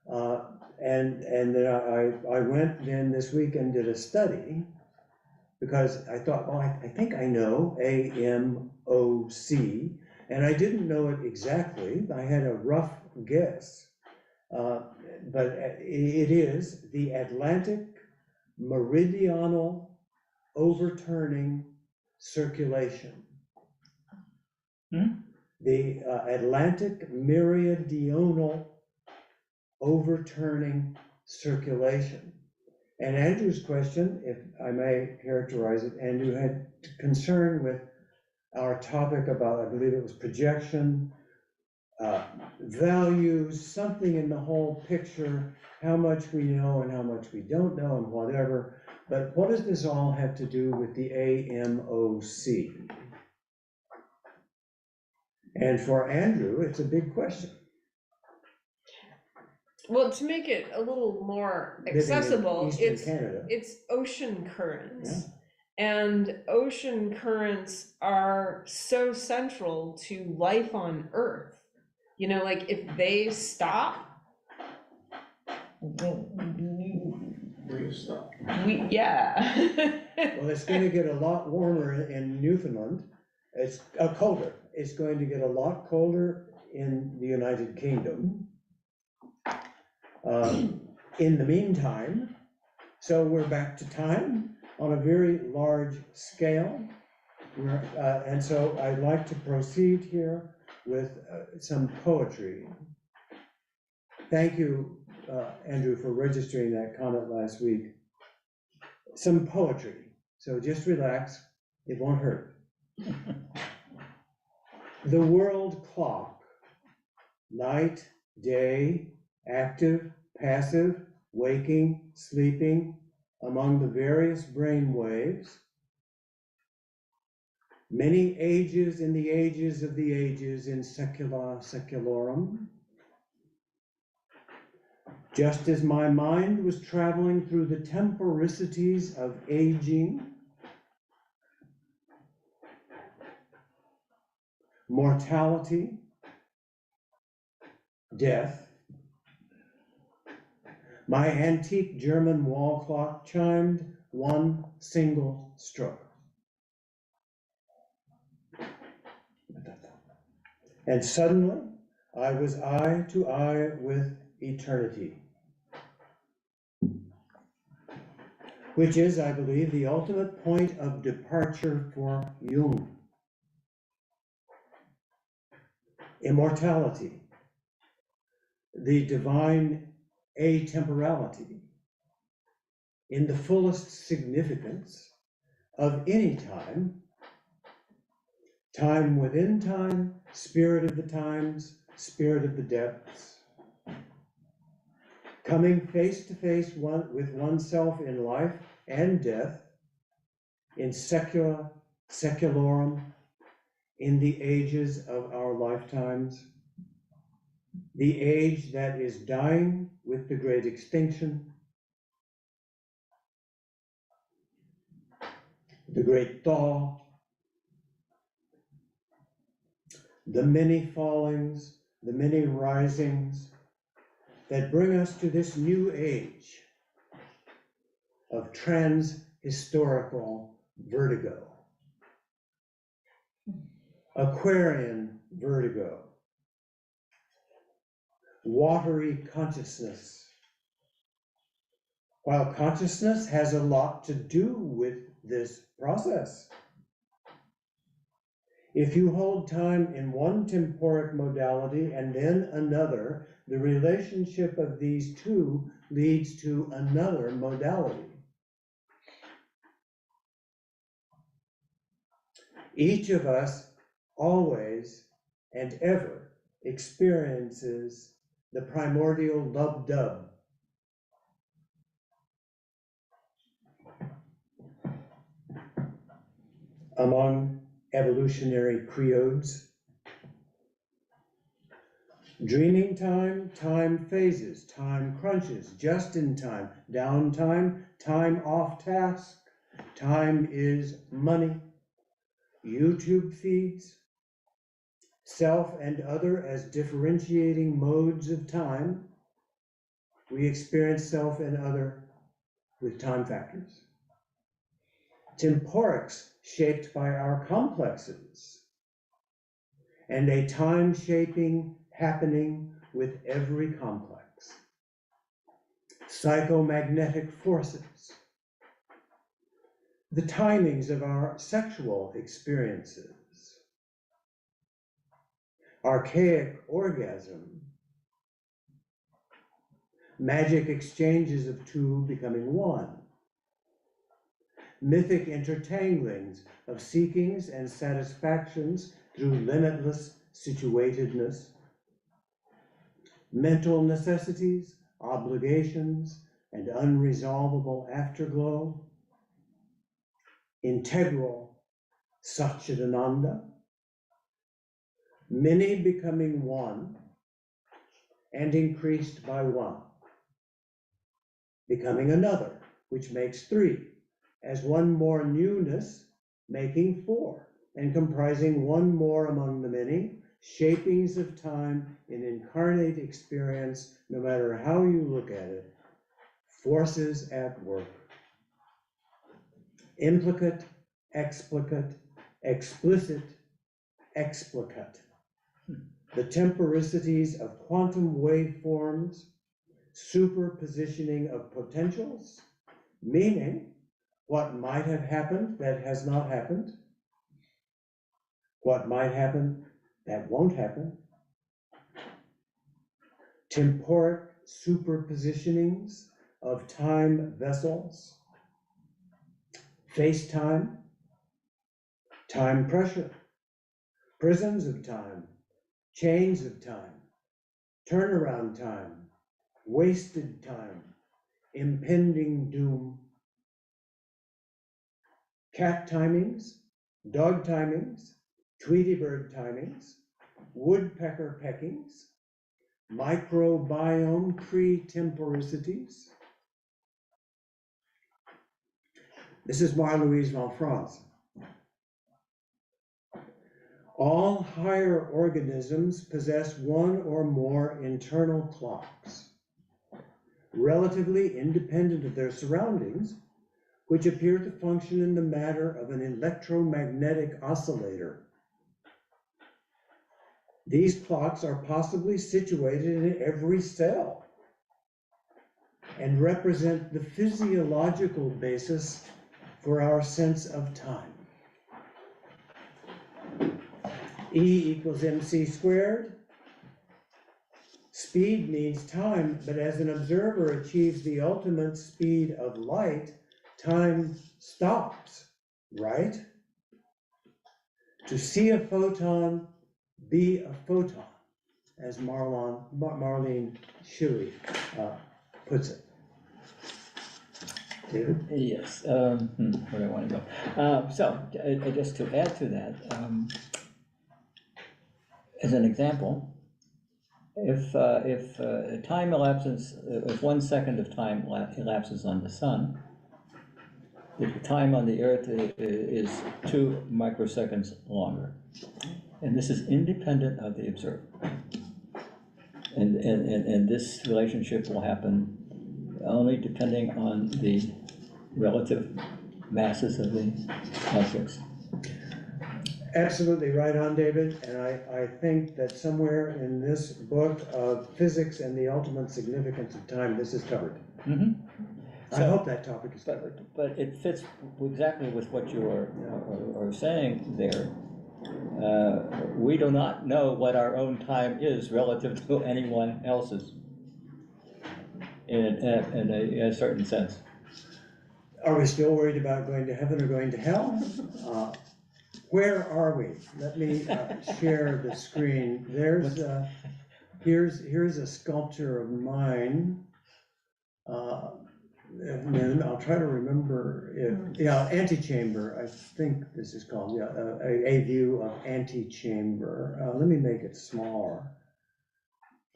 And then I went then this week and did a study, because I thought, well, I think I know AMOC, and I didn't know it exactly. I had a rough guess, but it is the Atlantic Meridional Overturning Circulation. The Atlantic Meridional Overturning Circulation. And Andrew's question, if I may characterize it, Andrew had concern with our topic about, I believe it was projection, values, something in the whole picture, how much we know and how much we don't know and whatever. But what does this all have to do with the AMOC? And for Andrew, it's a big question. Well, to make it a little more Living in accessible, Eastern Canada. it's ocean currents. And ocean currents are so central to life on Earth. You know, like if they stop, yeah. Well, it's going to get a lot warmer in Newfoundland. It's colder. It's going to get a lot colder in the United Kingdom. In the meantime, so we're back to time on a very large scale. And so I'd like to proceed here with some poetry. Thank you, Andrew, for registering that comment last week. Some poetry, so just relax, it won't hurt. The world clock, night, day, active, passive, waking, sleeping, among the various brain waves, many ages in the ages of the ages in secula seculorum. Just as my mind was traveling through the temporicities of aging, mortality, death, my antique German wall clock chimed one single stroke. And suddenly, I was eye to eye with eternity, which is, I believe, the ultimate point of departure for Jung. Immortality, the divine atemporality, in the fullest significance of any time, time within time, spirit of the times, spirit of the depths, coming face to face with oneself in life and death, in secula seculorum, in the ages of our lifetimes, the age that is dying with the great extinction, the great thaw, the many fallings, the many risings that bring us to this new age of trans-historical vertigo, Aquarian vertigo, watery consciousness. While consciousness has a lot to do with this process. If you hold time in one temporic modality and then another, the relationship of these two leads to another modality. Each of us always and ever experiences the primordial lub-dub. Among evolutionary creodes. Dreaming time, time phases, time crunches, just in time, downtime, time off task, time is money, YouTube feeds, self and other as differentiating modes of time. We experience self and other with time factors. Temporics shaped by our complexes, and a time shaping happening with every complex. Psychomagnetic forces, the timings of our sexual experiences, archaic orgasm, magic exchanges of two becoming one, mythic intertanglings of seekings and satisfactions through limitless situatedness, mental necessities, obligations, and unresolvable afterglow, integral Satchidananda, many becoming one and increased by one, becoming another, which makes three, as one more newness making four, and comprising one more among the many, shapings of time in incarnate experience, no matter how you look at it, forces at work. Implicate, explicate, explicit, explicate. The temporicities of quantum waveforms, superpositioning of potentials, meaning what might have happened that has not happened, what might happen that won't happen, temporic superpositionings of time vessels, face-time, time pressure, prisons of time, chains of time, turnaround time, wasted time, impending doom, cat timings, dog timings, Tweety bird timings, woodpecker peckings, microbiome pre-temporicities. This is Marie-Louise von Franz. All higher organisms possess one or more internal clocks, relatively independent of their surroundings, which appear to function in the manner of an electromagnetic oscillator. These clocks are possibly situated in every cell and represent the physiological basis for our sense of time. E equals mc squared. Speed means time, but as an observer achieves the ultimate speed of light, time stops, right? To see a photon, be a photon, as Marlene Schiele puts it. David? Yes, where do I want to go? So, just to add to that, as an example, if time elapses, if 1 second of time elapses on the sun, the time on the earth is 2 microseconds longer. And this is independent of the observer. And this relationship will happen only depending on the relative masses of the objects. Absolutely right on, David, and I think that somewhere in this book of physics and the ultimate significance of time, this is covered. Mm-hmm. I hope that topic is covered. But it fits exactly with what you are saying there. We do not know what our own time is relative to anyone else's in a certain sense. Are we still worried about going to heaven or going to hell? Where are we? Let me share the screen. There's here's a sculpture of mine. And then I'll try to remember if, yeah, antechamber, I think this is called, yeah, a view of antechamber. Let me make it smaller.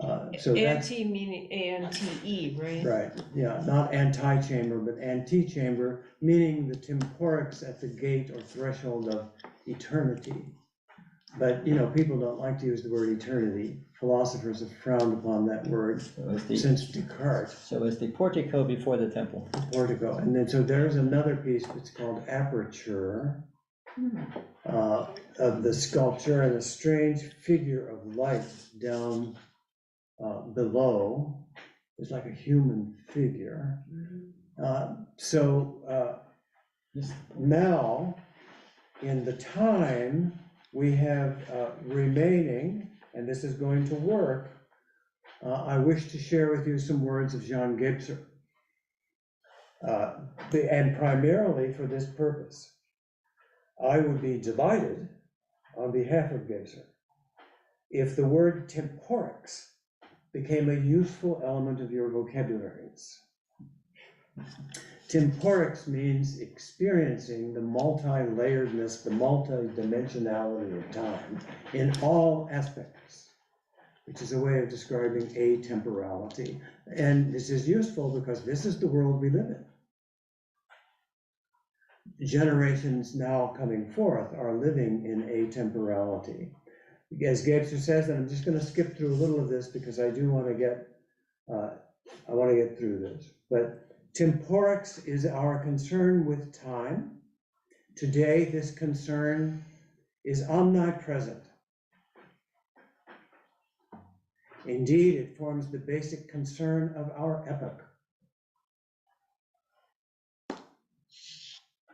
So that's, Ante meaning A-N-T-E, right? right, yeah, not anti-chamber, but antechamber, meaning the temporics at the gate or threshold of eternity. But, you know, people don't like to use the word eternity. Philosophers have frowned upon that word since Descartes. So it's the portico before the temple. Portico, and then so there's another piece that's called aperture of the sculpture, and a strange figure of light down below. It's like a human figure. Now, in the time we have remaining, and this is going to work, I wish to share with you some words of Jean Gebser, and primarily for this purpose. I would be delighted, on behalf of Gebser, if the word temporics became a useful element of your vocabularies. Temporics means experiencing the multi-layeredness, the multi-dimensionality of time in all aspects, which is a way of describing atemporality. And this is useful because this is the world we live in. Generations now coming forth are living in atemporality. As Gebser says, and I'm just going to skip through a little of this because I do want to get, through this. But Temporics is our concern with time. Today, this concern is omnipresent. Indeed, it forms the basic concern of our epoch.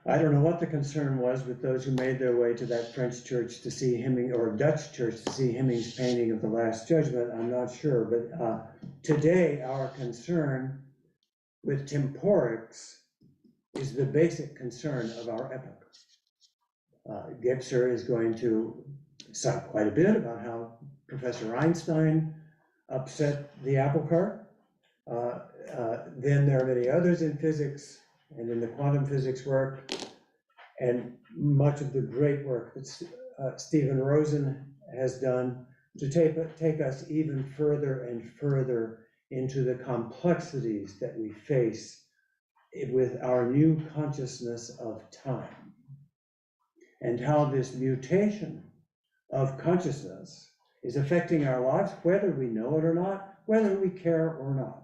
I don't know what the concern was with those who made their way to that French church to see Hemming, or Dutch church to see Hemming's painting of the Last Judgment. I'm not sure, but today our concern with Temporics is the basic concern of our epoch. Gebser is going to cite quite a bit about how Professor Einstein upset the apple cart. Then there are many others in physics and in the quantum physics work, and much of the great work that Stephen Rosen has done to take us even further and further into the complexities that we face with our new consciousness of time, and how this mutation of consciousness is affecting our lives, whether we know it or not, whether we care or not,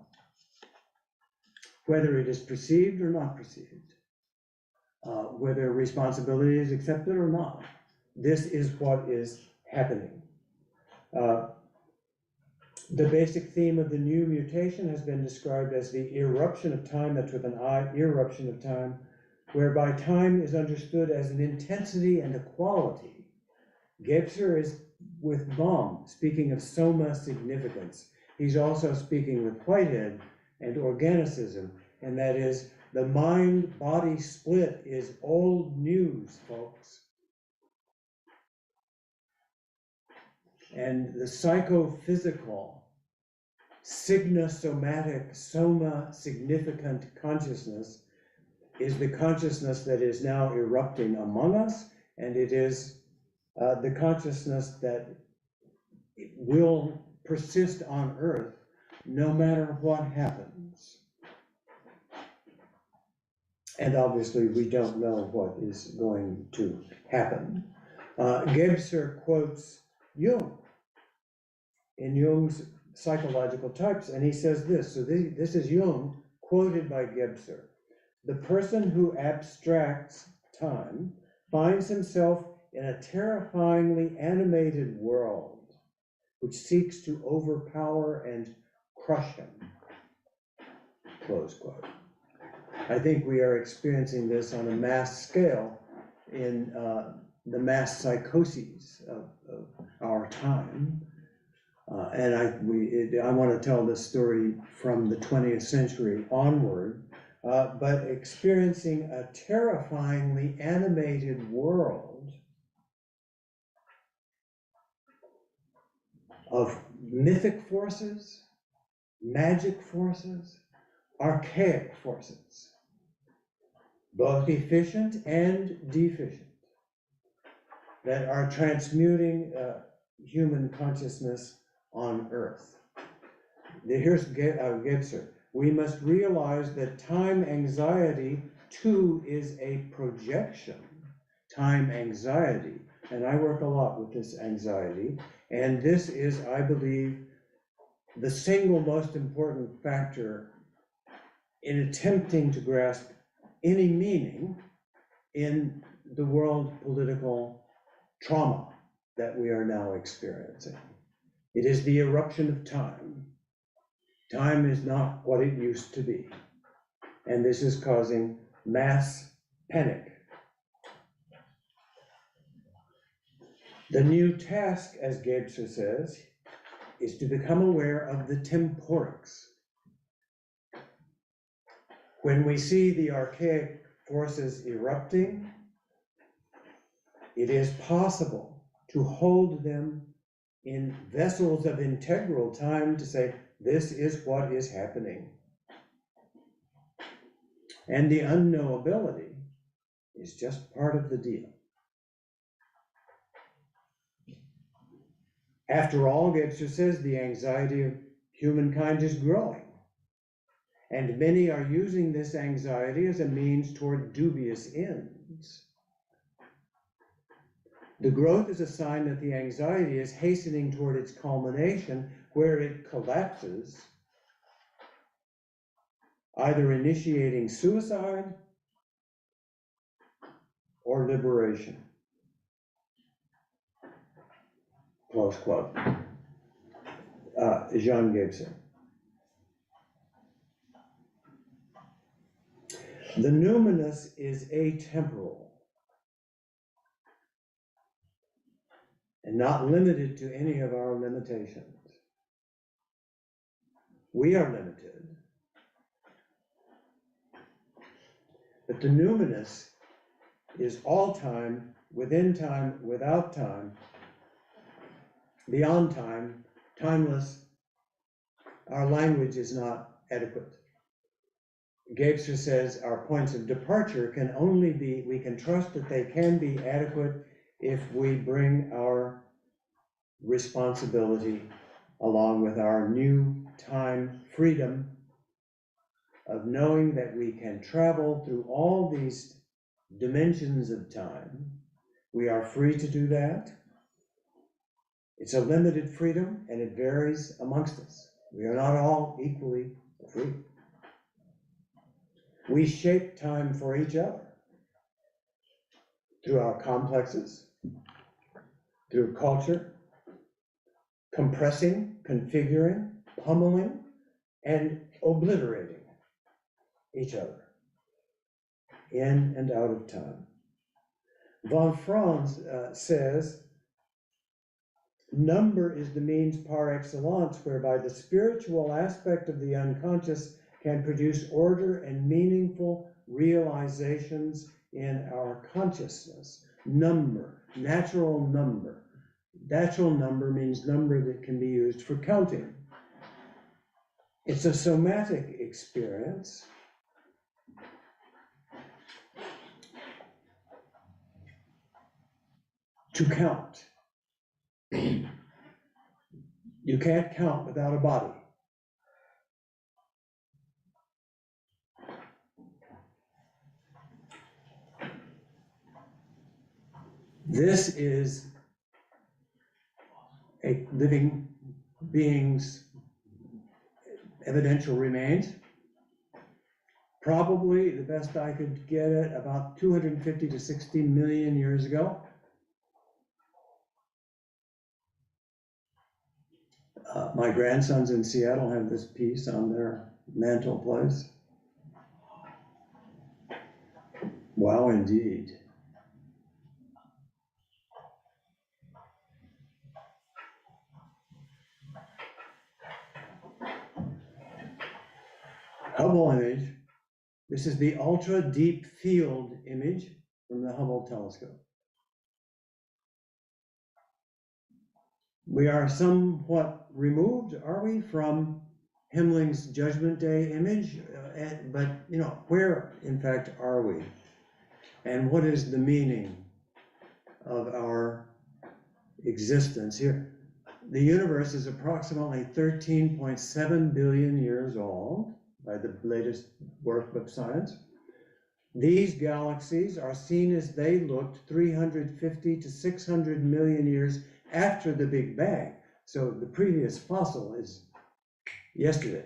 whether it is perceived or not perceived, whether responsibility is accepted or not. This is what is happening. The basic theme of the new mutation has been described as the eruption of time, that's with an I, eruption of time, whereby time is understood as an intensity and a quality. Gebser is with Baum, speaking of soma significance. He's also speaking with Whitehead and organicism, and that is the mind-body split is old news, folks. And the psychophysical, signosomatic, soma significant consciousness is the consciousness that is now erupting among us, and it is the consciousness that will persist on Earth no matter what happens. And obviously, we don't know what is going to happen. Gebser quotes Jung in Jung's psychological types, and he says this. So this is Jung quoted by Gebser. The person who abstracts time finds himself in a terrifyingly animated world which seeks to overpower and crush him. Close quote. I think we are experiencing this on a mass scale in the mass psychoses of our time. And I want to tell this story from the 20th century onward, but experiencing a terrifyingly animated world of mythic forces, magic forces, archaic forces, both efficient and deficient, that are transmuting human consciousness on Earth. Here's Gebser. We must realize that time anxiety too is a projection. Time anxiety, and I work a lot with this anxiety, and this is, I believe, the single most important factor in attempting to grasp any meaning in the world political trauma that we are now experiencing. It is the eruption of time. Time is not what it used to be, and this is causing mass panic. The new task, as Gebser says, is to become aware of the temporics. When we see the archaic forces erupting, it is possible to hold them in vessels of integral time to say, this is what is happening. And the unknowability is just part of the deal. After all, Gebser says, the anxiety of humankind is growing. And many are using this anxiety as a means toward dubious ends. The growth is a sign that the anxiety is hastening toward its culmination, where it collapses, either initiating suicide or liberation. Close quote. Jean Gebser. The numinous is atemporal and not limited to any of our limitations. We are limited, but the numinous is all time, within time, without time, beyond time, timeless. Our language is not adequate. Gebser says our points of departure can only be, we can trust that they can be adequate if we bring our responsibility along with our new time freedom of knowing that we can travel through all these dimensions of time. We are free to do that. It's a limited freedom and it varies amongst us. We are not all equally free. We shape time for each other through our complexes, through culture, compressing, configuring, pummeling, and obliterating each other in and out of time. Von Franz says, number is the means par excellence whereby the spiritual aspect of the unconscious can produce order and meaningful realizations in our consciousness. Number, natural number. Natural number means number that can be used for counting. It's a somatic experience. To count. You can't count without a body. This is a living being's evidential remains. Probably the best I could get it about 250 to 60 million years ago. My grandsons in Seattle have this piece on their mantle place. Wow, indeed. Hubble image. This is the ultra deep field image from the Hubble telescope. We are somewhat removed, are we, from Himmeling's Judgment Day image? But, you know, where, in fact, are we? And what is the meaning of our existence here? The universe is approximately 13.7 billion years old by the latest work of science. These galaxies are seen as they looked 350 to 600 million years after the Big Bang. So the previous fossil is yesterday.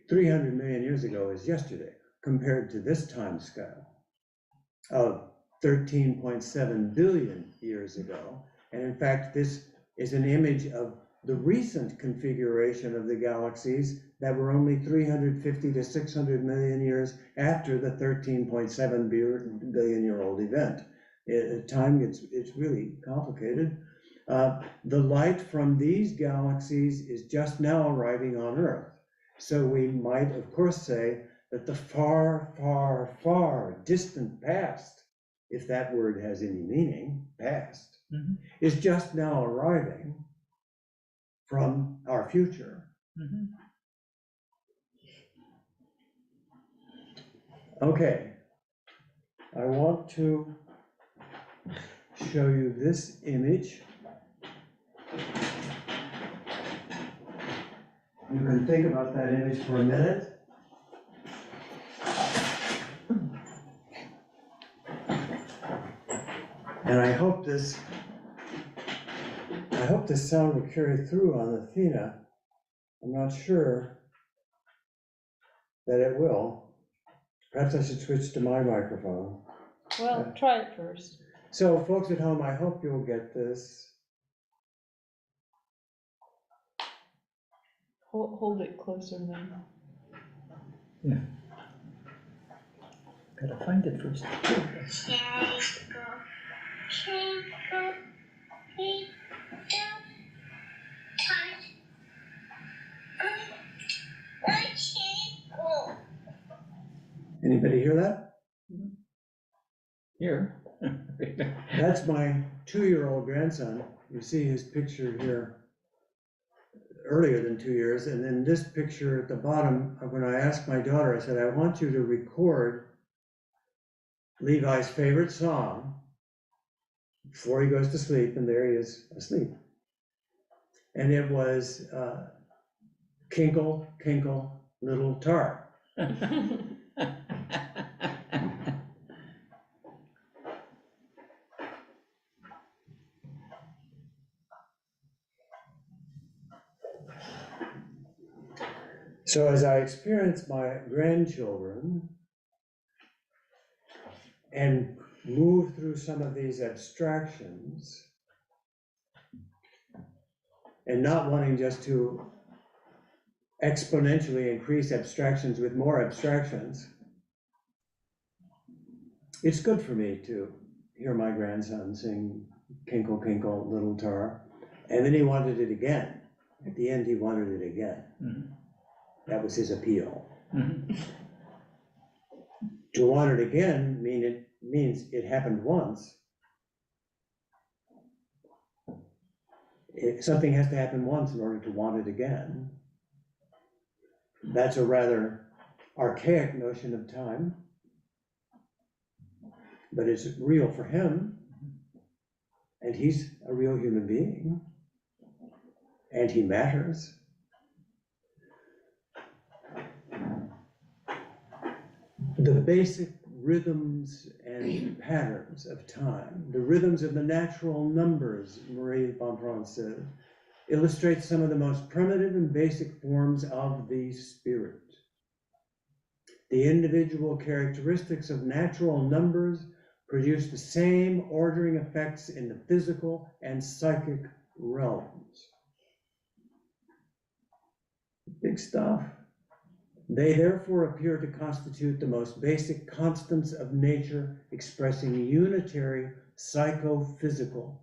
300 million years ago is yesterday, compared to this time scale of 13.7 billion years ago. And in fact, this is an image of the recent configuration of the galaxies that were only 350 to 600 million years after the 13.7 billion year old event. Time it's really complicated. The light from these galaxies is just now arriving on Earth. So we might, of course, say that the far, far, far distant past, if that word has any meaning, past, is just now arriving. from our future. Mhm. Okay, I want to show you this image. You can think about that image for a minute. And I hope this sound will carry through on Athena. I'm not sure that it will. Perhaps I should switch to my microphone. Well, try it first. So folks at home, I hope you'll get this. Hold it closer then. Yeah. Gotta find it first. Anybody hear that? Here. That's my 2-year-old grandson. You see his picture here earlier than 2 years. And then this picture at the bottom, when I asked my daughter, I said, I want you to record Levi's favorite song before he goes to sleep. And there he is asleep. And it was Kinkle, Kinkle, Little Tar. So as I experience my grandchildren and move through some of these abstractions, and not wanting just to exponentially increase abstractions with more abstractions, it's good for me to hear my grandson sing Kinkle, Kinkle, Little Tar. And then he wanted it again. At the end, he wanted it again. Mhm. That was his appeal. Mhm. To want it again means it happened once. Something has to happen once in order to want it again. That's a rather archaic notion of time, but it's real for him, and he's a real human being, and he matters. The basic rhythms and patterns of time, the rhythms of the natural numbers, Marie-Louise von Franz said, illustrate some of the most primitive and basic forms of the spirit. The individual characteristics of natural numbers produce the same ordering effects in the physical and psychic realms. Big stuff. They therefore appear to constitute the most basic constants of nature, expressing unitary psychophysical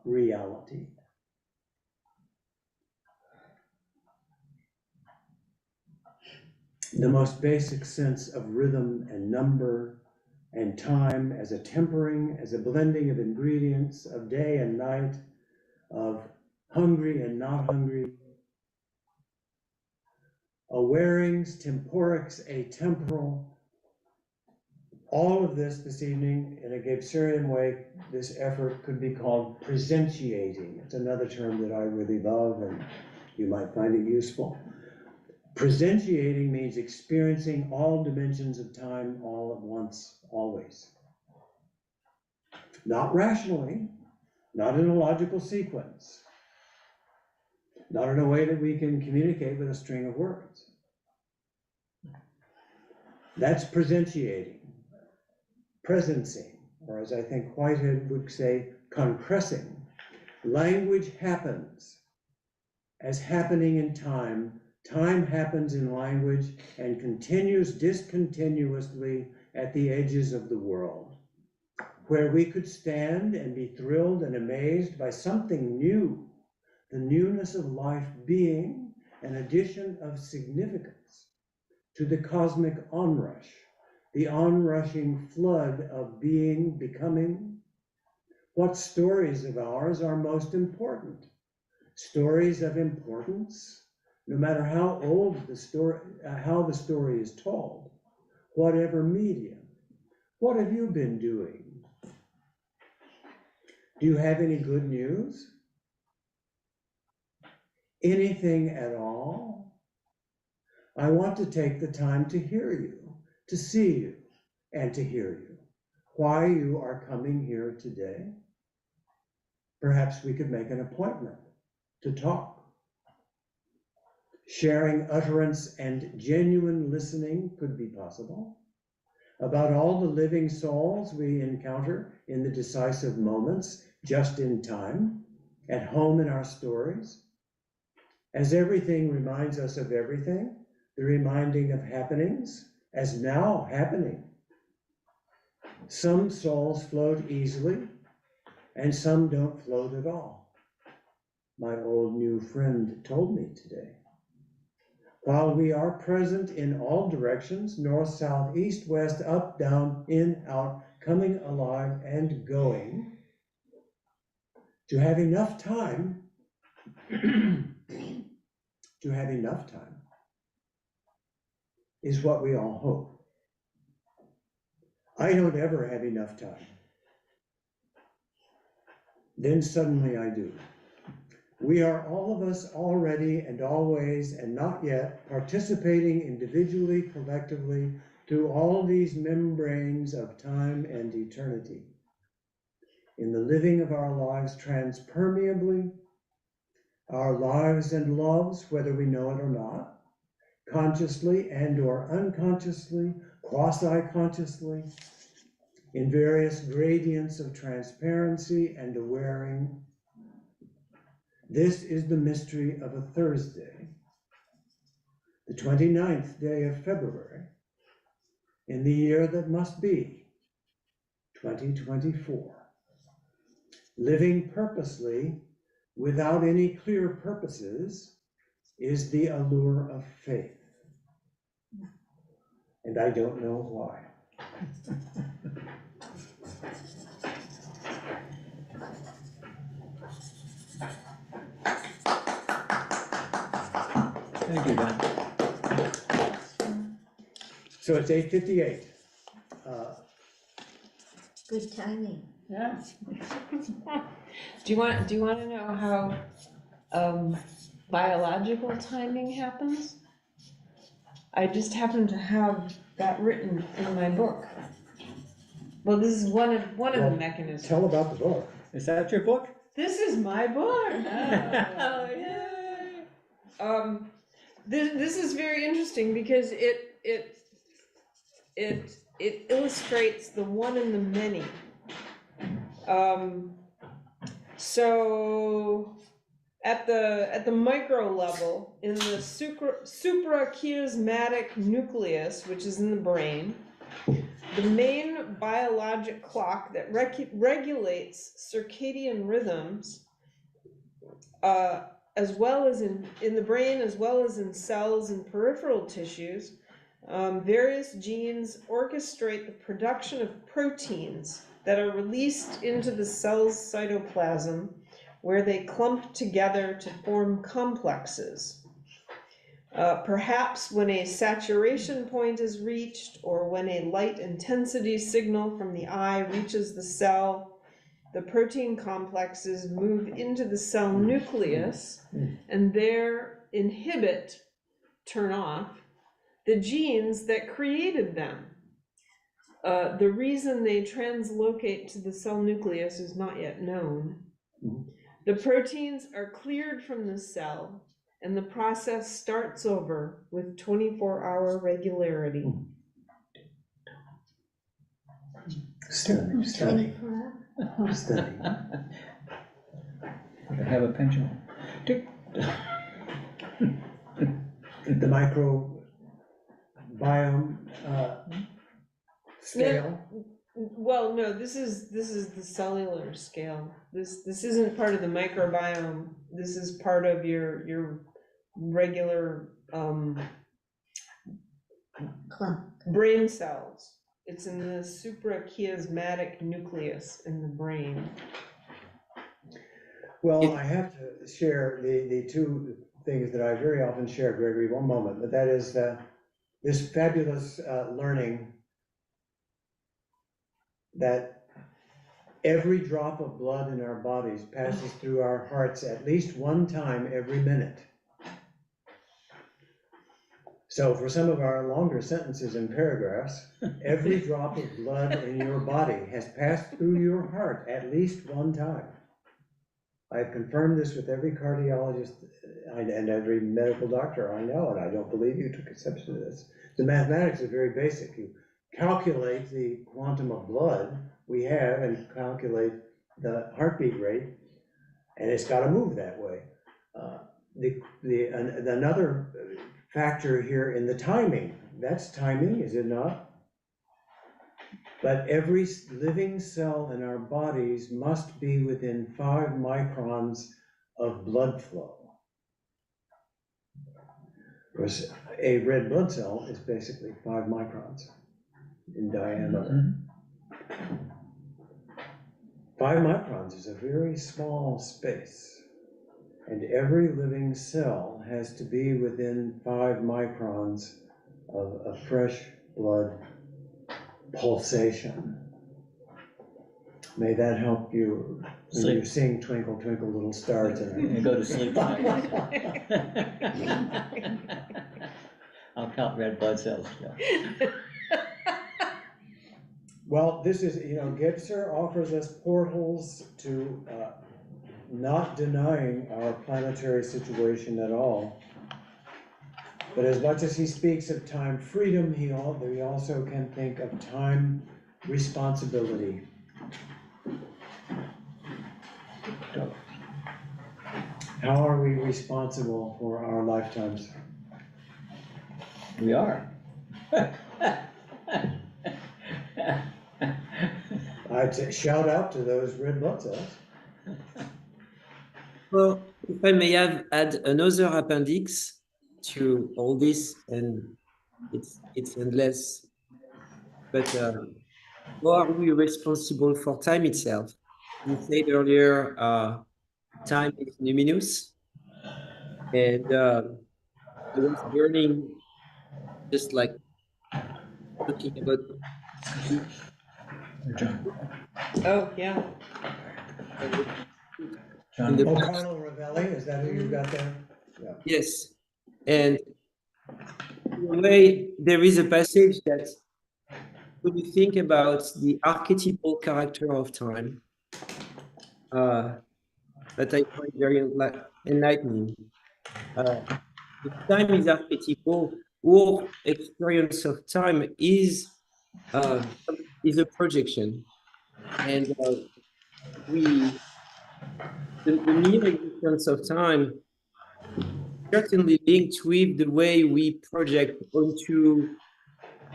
reality. The most basic sense of rhythm and number and time as a tempering, as a blending of ingredients, of day and night, of hungry and not hungry, awarings, temporics, atemporal. All of this evening, in a Gebserian way, this effort could be called presentiating. It's another term that I really love, and you might find it useful. Presentiating means experiencing all dimensions of time all at once, always. Not rationally, not in a logical sequence, not in a way that we can communicate with a string of words. That's presentiating, presencing, or as I think Whitehead would say, concressing. Language happens as happening in time. Time happens in language and continues discontinuously at the edges of the world, where we could stand and be thrilled and amazed by something new, the newness of life being an addition of significance to the cosmic onrush, the onrushing flood of being, becoming. What stories of ours are most important? stories of importance, no matter how old the story, how the story is told, whatever medium. What have you been doing? Do you have any good news? Anything at all? I want to take the time to hear you, to see you, and to hear you. Why you are coming here today? Perhaps we could make an appointment to talk. Sharing utterance and genuine listening could be possible. About all the living souls we encounter in the decisive moments, just in time, at home in our stories. As everything reminds us of everything, the reminding of happenings as now happening. Some souls float easily, and some don't float at all. My old new friend told me today. While we are present in all directions, north, south, east, west, up, down, in, out, coming alive and going, to have enough time, is what we all hope. I don't ever have enough time. Then suddenly I do. We are all of us already and always and not yet participating individually, collectively, through all these membranes of time and eternity. In the living of our lives transpermeably, our lives and loves, whether we know it or not, consciously and or unconsciously, quasi-consciously, in various gradients of transparency and awareing. This is the mystery of a Thursday, the 29th day of February, in the year that must be, 2024. Living purposely, without any clear purposes, is the allure of faith. And I don't know why. Thank you, John. So it's 8:58. Good timing. Yeah. Do you want to know how biological timing happens? I just happen to have that written in my book. Well, this is one of the mechanisms. Tell about the book. Is that your book? This is my book. Oh, Yay! This is very interesting because it illustrates the one and the many. So at the micro level, in the suprachiasmatic nucleus, which is in the brain, the main biologic clock that regulates circadian rhythms, as well as in the brain, as well as in cells and peripheral tissues, various genes orchestrate the production of proteins that are released into the cell's cytoplasm, where they clump together to form complexes. Perhaps when a saturation point is reached, or when a light intensity signal from the eye reaches the cell, the protein complexes move into the cell nucleus and there turn off, the genes that created them. The reason they translocate to the cell nucleus is not yet known. The proteins are cleared from the cell, and the process starts over with 24-hour regularity. Study. 24 Study. I have a pension. The microbiome scale. Well, no, this is the cellular scale. This isn't part of the microbiome. This is part of your regular clump. brain cells. It's in the suprachiasmatic nucleus in the brain. Well, I have to share the two things that I very often share, Gregory, one moment, but that is this fabulous learning that every drop of blood in our bodies passes through our hearts at least one time every minute. So for some of our longer sentences and paragraphs, every drop of blood in your body has passed through your heart at least one time. I've confirmed this with every cardiologist and every medical doctor I know, and I don't believe you took exception to this. The mathematics is very basic. You calculate the quantum of blood we have and calculate the heartbeat rate, and it's got to move that way. Another factor here in the timing, that's timing, is it not? But every living cell in our bodies must be within 5 microns of blood flow. Because a red blood cell is basically 5 microns in diameter. 5 microns is a very small space, and every living cell has to be within 5 microns of a fresh blood pulsation. May that help you when you're seeing twinkle, twinkle, little stars You go to sleep tonight. I'll count red blood cells. Yeah. Well, this is, Gebser offers us portals to not denying our planetary situation at all. But as much as he speaks of time freedom, he also can think of time responsibility. How are we responsible for our lifetimes? We are. I'd say shout out to those red blood cells. Well, if I may add another appendix to all this, and it's endless, but how are we responsible for time itself? You said earlier, time is luminous, and I was learning, just like talking about Oh, yeah. in the past. Carlo Ravelli, is that who you've got there? Yeah. Yes, and in a way, there is a passage that, when you think about the archetypal character of time, that I find very enlightening. If time is archetypal, our experience of time is a projection, and the mere existence of time certainly linked with the way we project onto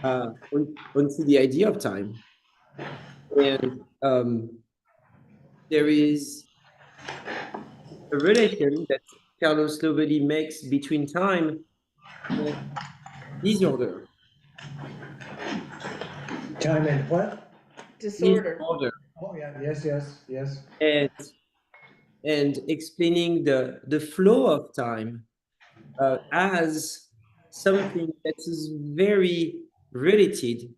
the idea of time. And there is a relation that Carlos Lovelli makes between time and disorder. Time and what? Disorder. Oh, yeah, yes. And explaining the flow of time as something that is very related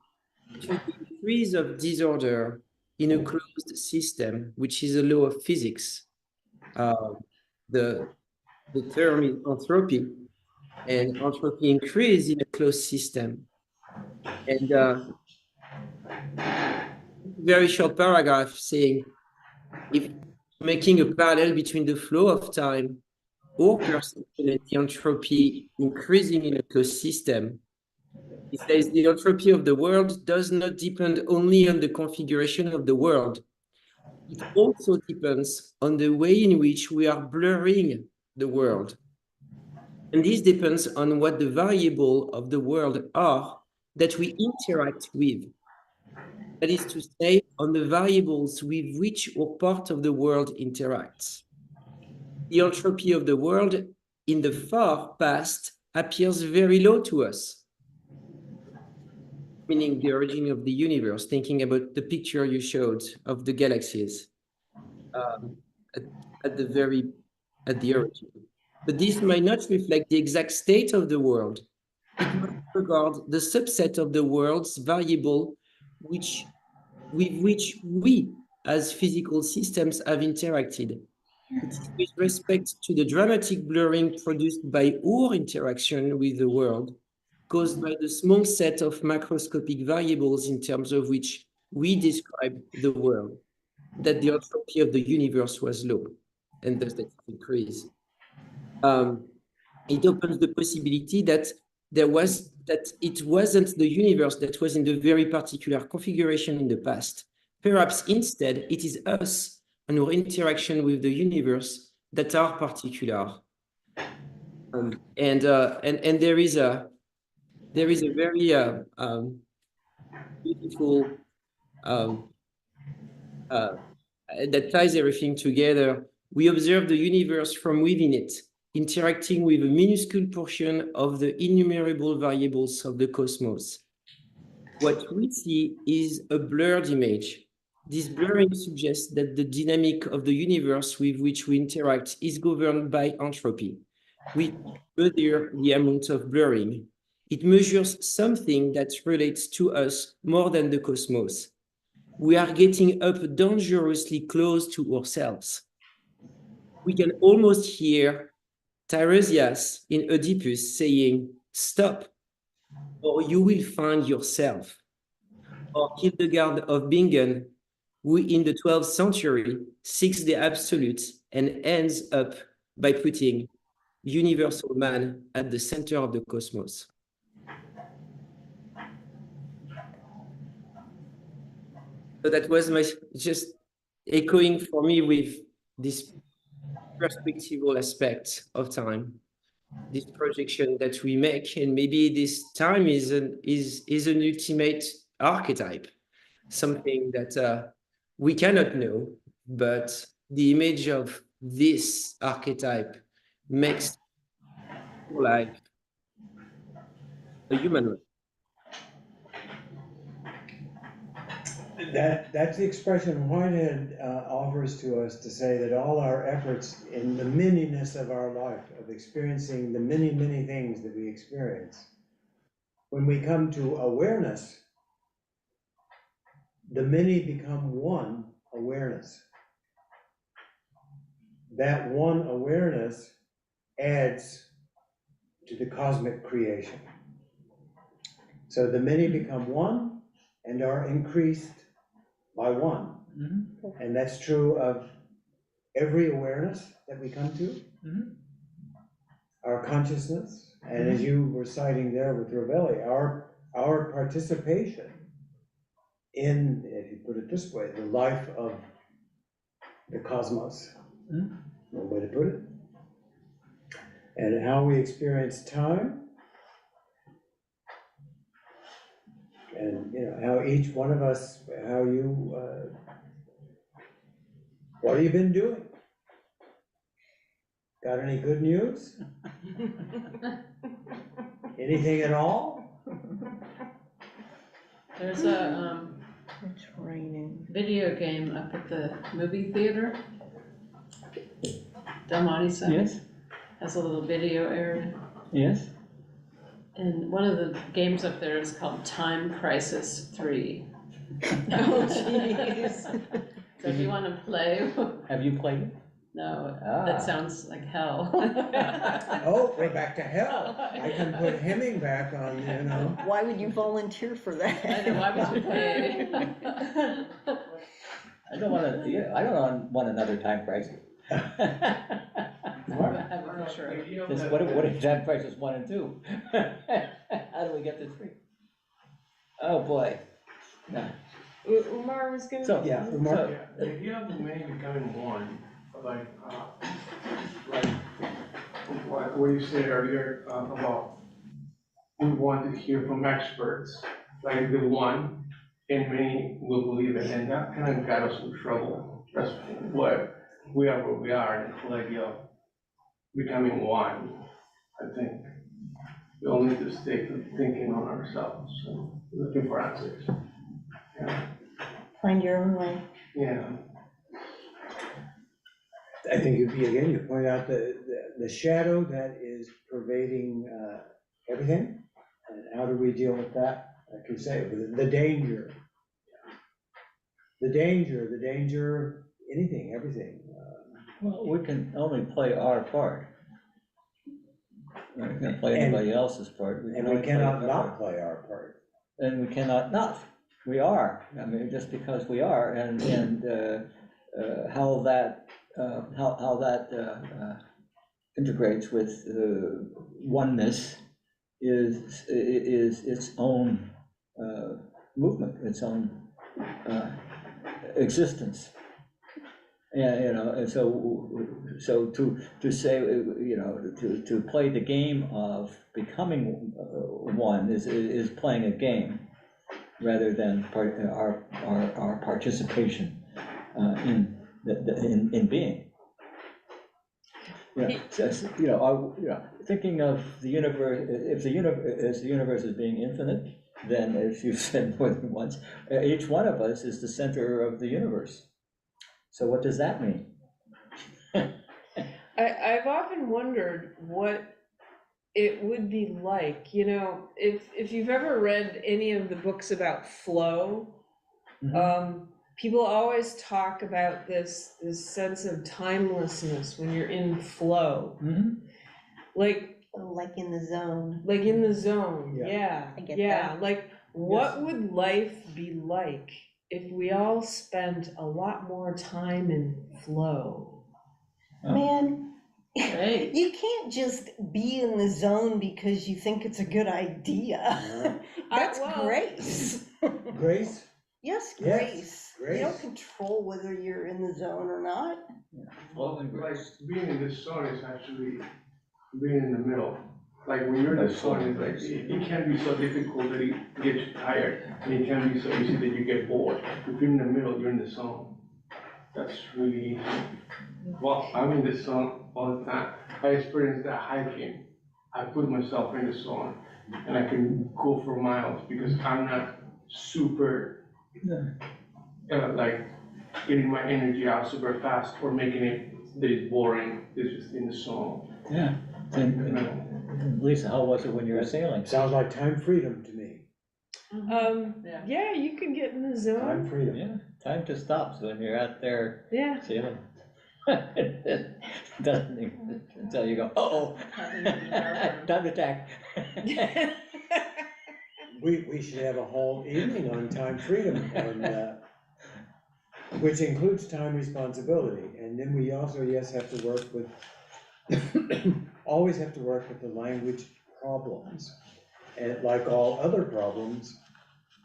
to the increase of disorder in a closed system, which is a law of physics. The term is entropy, and entropy increase in a closed system. And very short paragraph saying, if making a parallel between the flow of time or perception and the entropy increasing in a closed system, it says the entropy of the world does not depend only on the configuration of the world. It also depends on the way in which we are blurring the world. And this depends on what the variables of the world are that we interact with. That is to say, on the variables with which our part of the world interacts. The entropy of the world in the far past appears very low to us, meaning the origin of the universe, thinking about the picture you showed of the galaxies. at the origin. But this might not reflect the exact state of the world. It might regard the subset of the world's variable with which we, as physical systems, have interacted. It is with respect to the dramatic blurring produced by our interaction with the world, caused by the small set of macroscopic variables in terms of which we describe the world, that the entropy of the universe was low, and thus that it increased. It opens the possibility that it wasn't the universe that was in the very particular configuration in the past. Perhaps instead it is us and our interaction with the universe that are particular. And there is a very beautiful that ties everything together. We observe the universe from within it, interacting with a minuscule portion of the innumerable variables of the cosmos. What we see is a blurred image. This blurring suggests that the dynamic of the universe with which we interact is governed by entropy. We measure the amount of blurring. It measures something that relates to us more than the cosmos. We are getting up dangerously close to ourselves. We can almost hear Tiresias in Oedipus saying, "Stop, or you will find yourself." Or Hildegard of Bingen, who in the 12th century seeks the absolute and ends up by putting universal man at the center of the cosmos. So that was my just echoing for me with this perspectival aspect of time, this projection that we make, and maybe this time is an ultimate archetype, something that we cannot know, but the image of this archetype makes life a human life. That's the expression Whitehead offers to us to say that all our efforts in the manyness of our life, of experiencing the many, many things that we experience, when we come to awareness, the many become one awareness. That one awareness adds to the cosmic creation. So the many become one and are increased by one. Mm-hmm. And that's true of every awareness that we come to, mm-hmm. Our consciousness, and mm-hmm. As you were citing there with Ravelli, our participation in, if you put it this way, the life of the cosmos, mm-hmm. One way to put it, and how we experience time, and how each one of us, how you, what have you been doing? Got any good news? Anything at all? There's a It's raining. video game up at the movie theater. Del Monte Center. Yes, Has a little video area. yes. And one of the games up there is called Time Crisis 3. Oh, jeez. So if you want to play. Have you played it? No, that sounds like hell. Oh, we're back to hell. I can put Hemming back on, Why would you volunteer for that? I know, why would you play? I don't want another time crisis. What? Sure. What if time crisis 1 and 2? How do we get to 3? Oh, boy. No. Umar was gonna. So, Yeah, Umar. If you have the many becoming one, like what you said earlier about we want to hear from experts, like the one, and many will believe it, and that kind of got us in trouble. That's what we are, where we are, and it's like becoming one. I think we all need to stay thinking on ourselves and looking for answers. Yeah. Find your own way. Yeah. I think again, you point out the shadow that is pervading everything, and how do we deal with that? Like you say, the danger. The danger, anything, everything. Well, we can only play our part. We can't play anybody else's part. And only we play cannot our not part. play our part. And we cannot not. We are. I mean, just because we are, and how that integrates with oneness is its own movement, its own existence. And, you know, and so to say, you know, to play the game of becoming one is playing a game rather than our participation in being. You know, thinking of the universe, if the universe is being infinite, then, as you've said more than once, each one of us is the center of the universe. So what does that mean? I've often wondered what it would be like, you know, if you've ever read any of the books about flow, people always talk about this sense of timelessness when you're in flow. Like in the zone. Like in the zone, Yeah. yeah, I get yeah. that. Like, what would life be like if we all spent a lot more time in flow? Man, Hey, you can't just be in the zone because you think it's a good idea. That's well- grace. Grace? Yes, Yes, grace. You grace. don't control whether you're in the zone or not. Flow and Like, grace. being in the sun is actually being in the middle. Like, when you're in the sun, it's like, it can be so difficult that it gets you tired, and it can be so easy that you get bored. If you're in the middle, you're in the zone. That's really easy. Well, I'm in the sun all the time. I experienced that hiking. I put myself in the zone, and I can go for miles because I'm not super, like, getting my energy out super fast or making it that it's boring. It's just in the zone. Yeah. Lisa, how was it when you were sailing? Sounds like time freedom to me. Yeah. Yeah, you can get in the zone. Time freedom. Yeah, time to stop when you're out there Yeah. sailing. Doesn't even, until you go, uh-oh, time to attack. We should have a whole evening on time freedom, and, which includes time responsibility. And then we also, yes, have to work with, always have to work with the language problems. And like all other problems,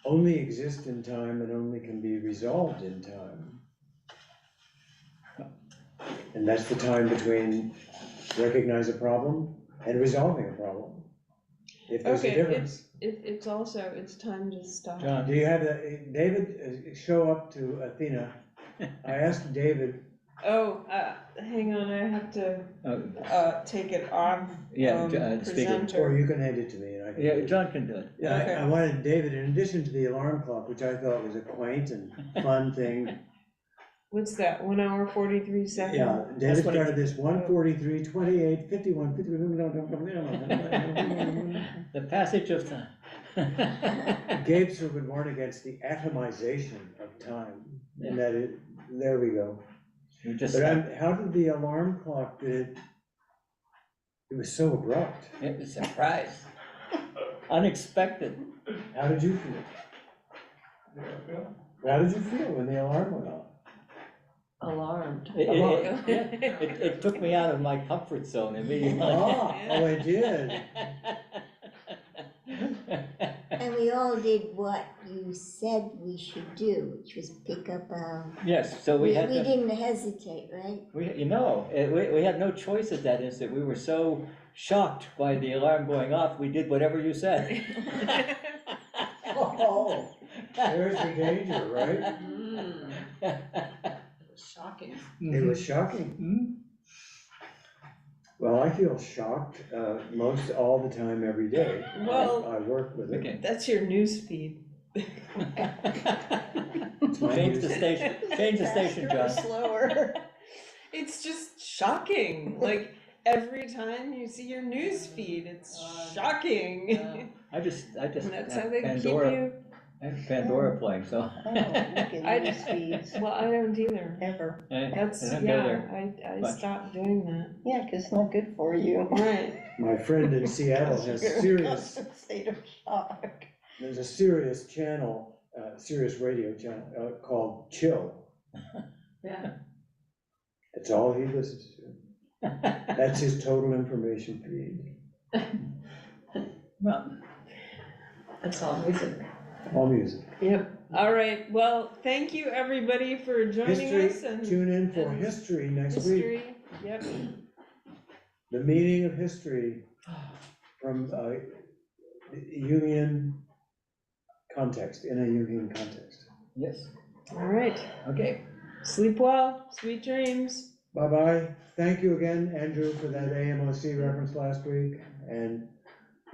only exist in time and only can be resolved in time. And that's the time between recognize a problem and resolving a problem. If there's a Okay, difference. it's also, it's time to stop. John, Do you have David, show up to Athena. I asked David, Oh, hang on, I have to, take it off. Yeah, speak it. Presenter. or you can hand it to me and I can. Yeah, John can do it. Yeah, Okay. I wanted David, in addition to the alarm clock, which I thought was a quaint and fun thing. What's that, 1 hour, 43 seconds? Yeah, David what it- started this 1:43, 28, 51, 51. The passage of time. Gebser would warn against the atomization of time, and that it, there we go. You just, But how did the alarm clock, it was so abrupt. it was a surprise. Unexpected. How did you feel? How did you feel when the alarm went off? Alarmed. It took me out of my comfort zone immediately. Oh, it did. And we all did what you said we should do, which was pick up our, Yes, so we we had to, didn't hesitate, right? we had no choice at that instant. We were so shocked by the alarm going off, we did whatever you said. Oh, there's the danger, right? Shocking. It was shocking. Well, I feel shocked, most all the time, every day. Well- I work with it. Okay. That's your news feed. Change the station, John. Slower. It's just shocking, like, every time you see your news feed, it's shocking. I just And that's how have they keep Pandora, you, I have Pandora playing, so. I don't look I at news just- feeds well, I don't either. ever. That's, I don't go yeah, there I much. stopped doing that. Yeah, 'cause it's not good for you. Right. My friend in Seattle You're has in a serious, constant state of shock. there's a serious channel, serious radio channel, called Chill. Yeah. It's all he listens to. That's his total information feed, Well, That's all music. all music. Yep. All right. Well, thank you everybody for joining us History, and tune in for and history next week, history. Yep. the meaning of history from Jungian context, in a Jungian context. yes, All right. okay. Sleep well. Sweet dreams. Bye-bye. Thank you again, Andrew, for that AMOC reference last week. And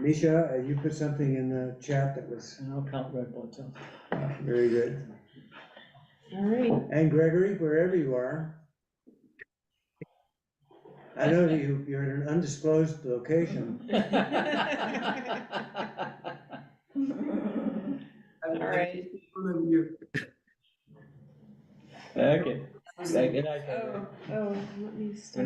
Misha, you put something in the chat that was And I'll count red blood cells. very good. All right. And Gregory, wherever you are. I know that you're in an undisclosed location. All right. Okay. Good night, everyone. Oh, let me stop.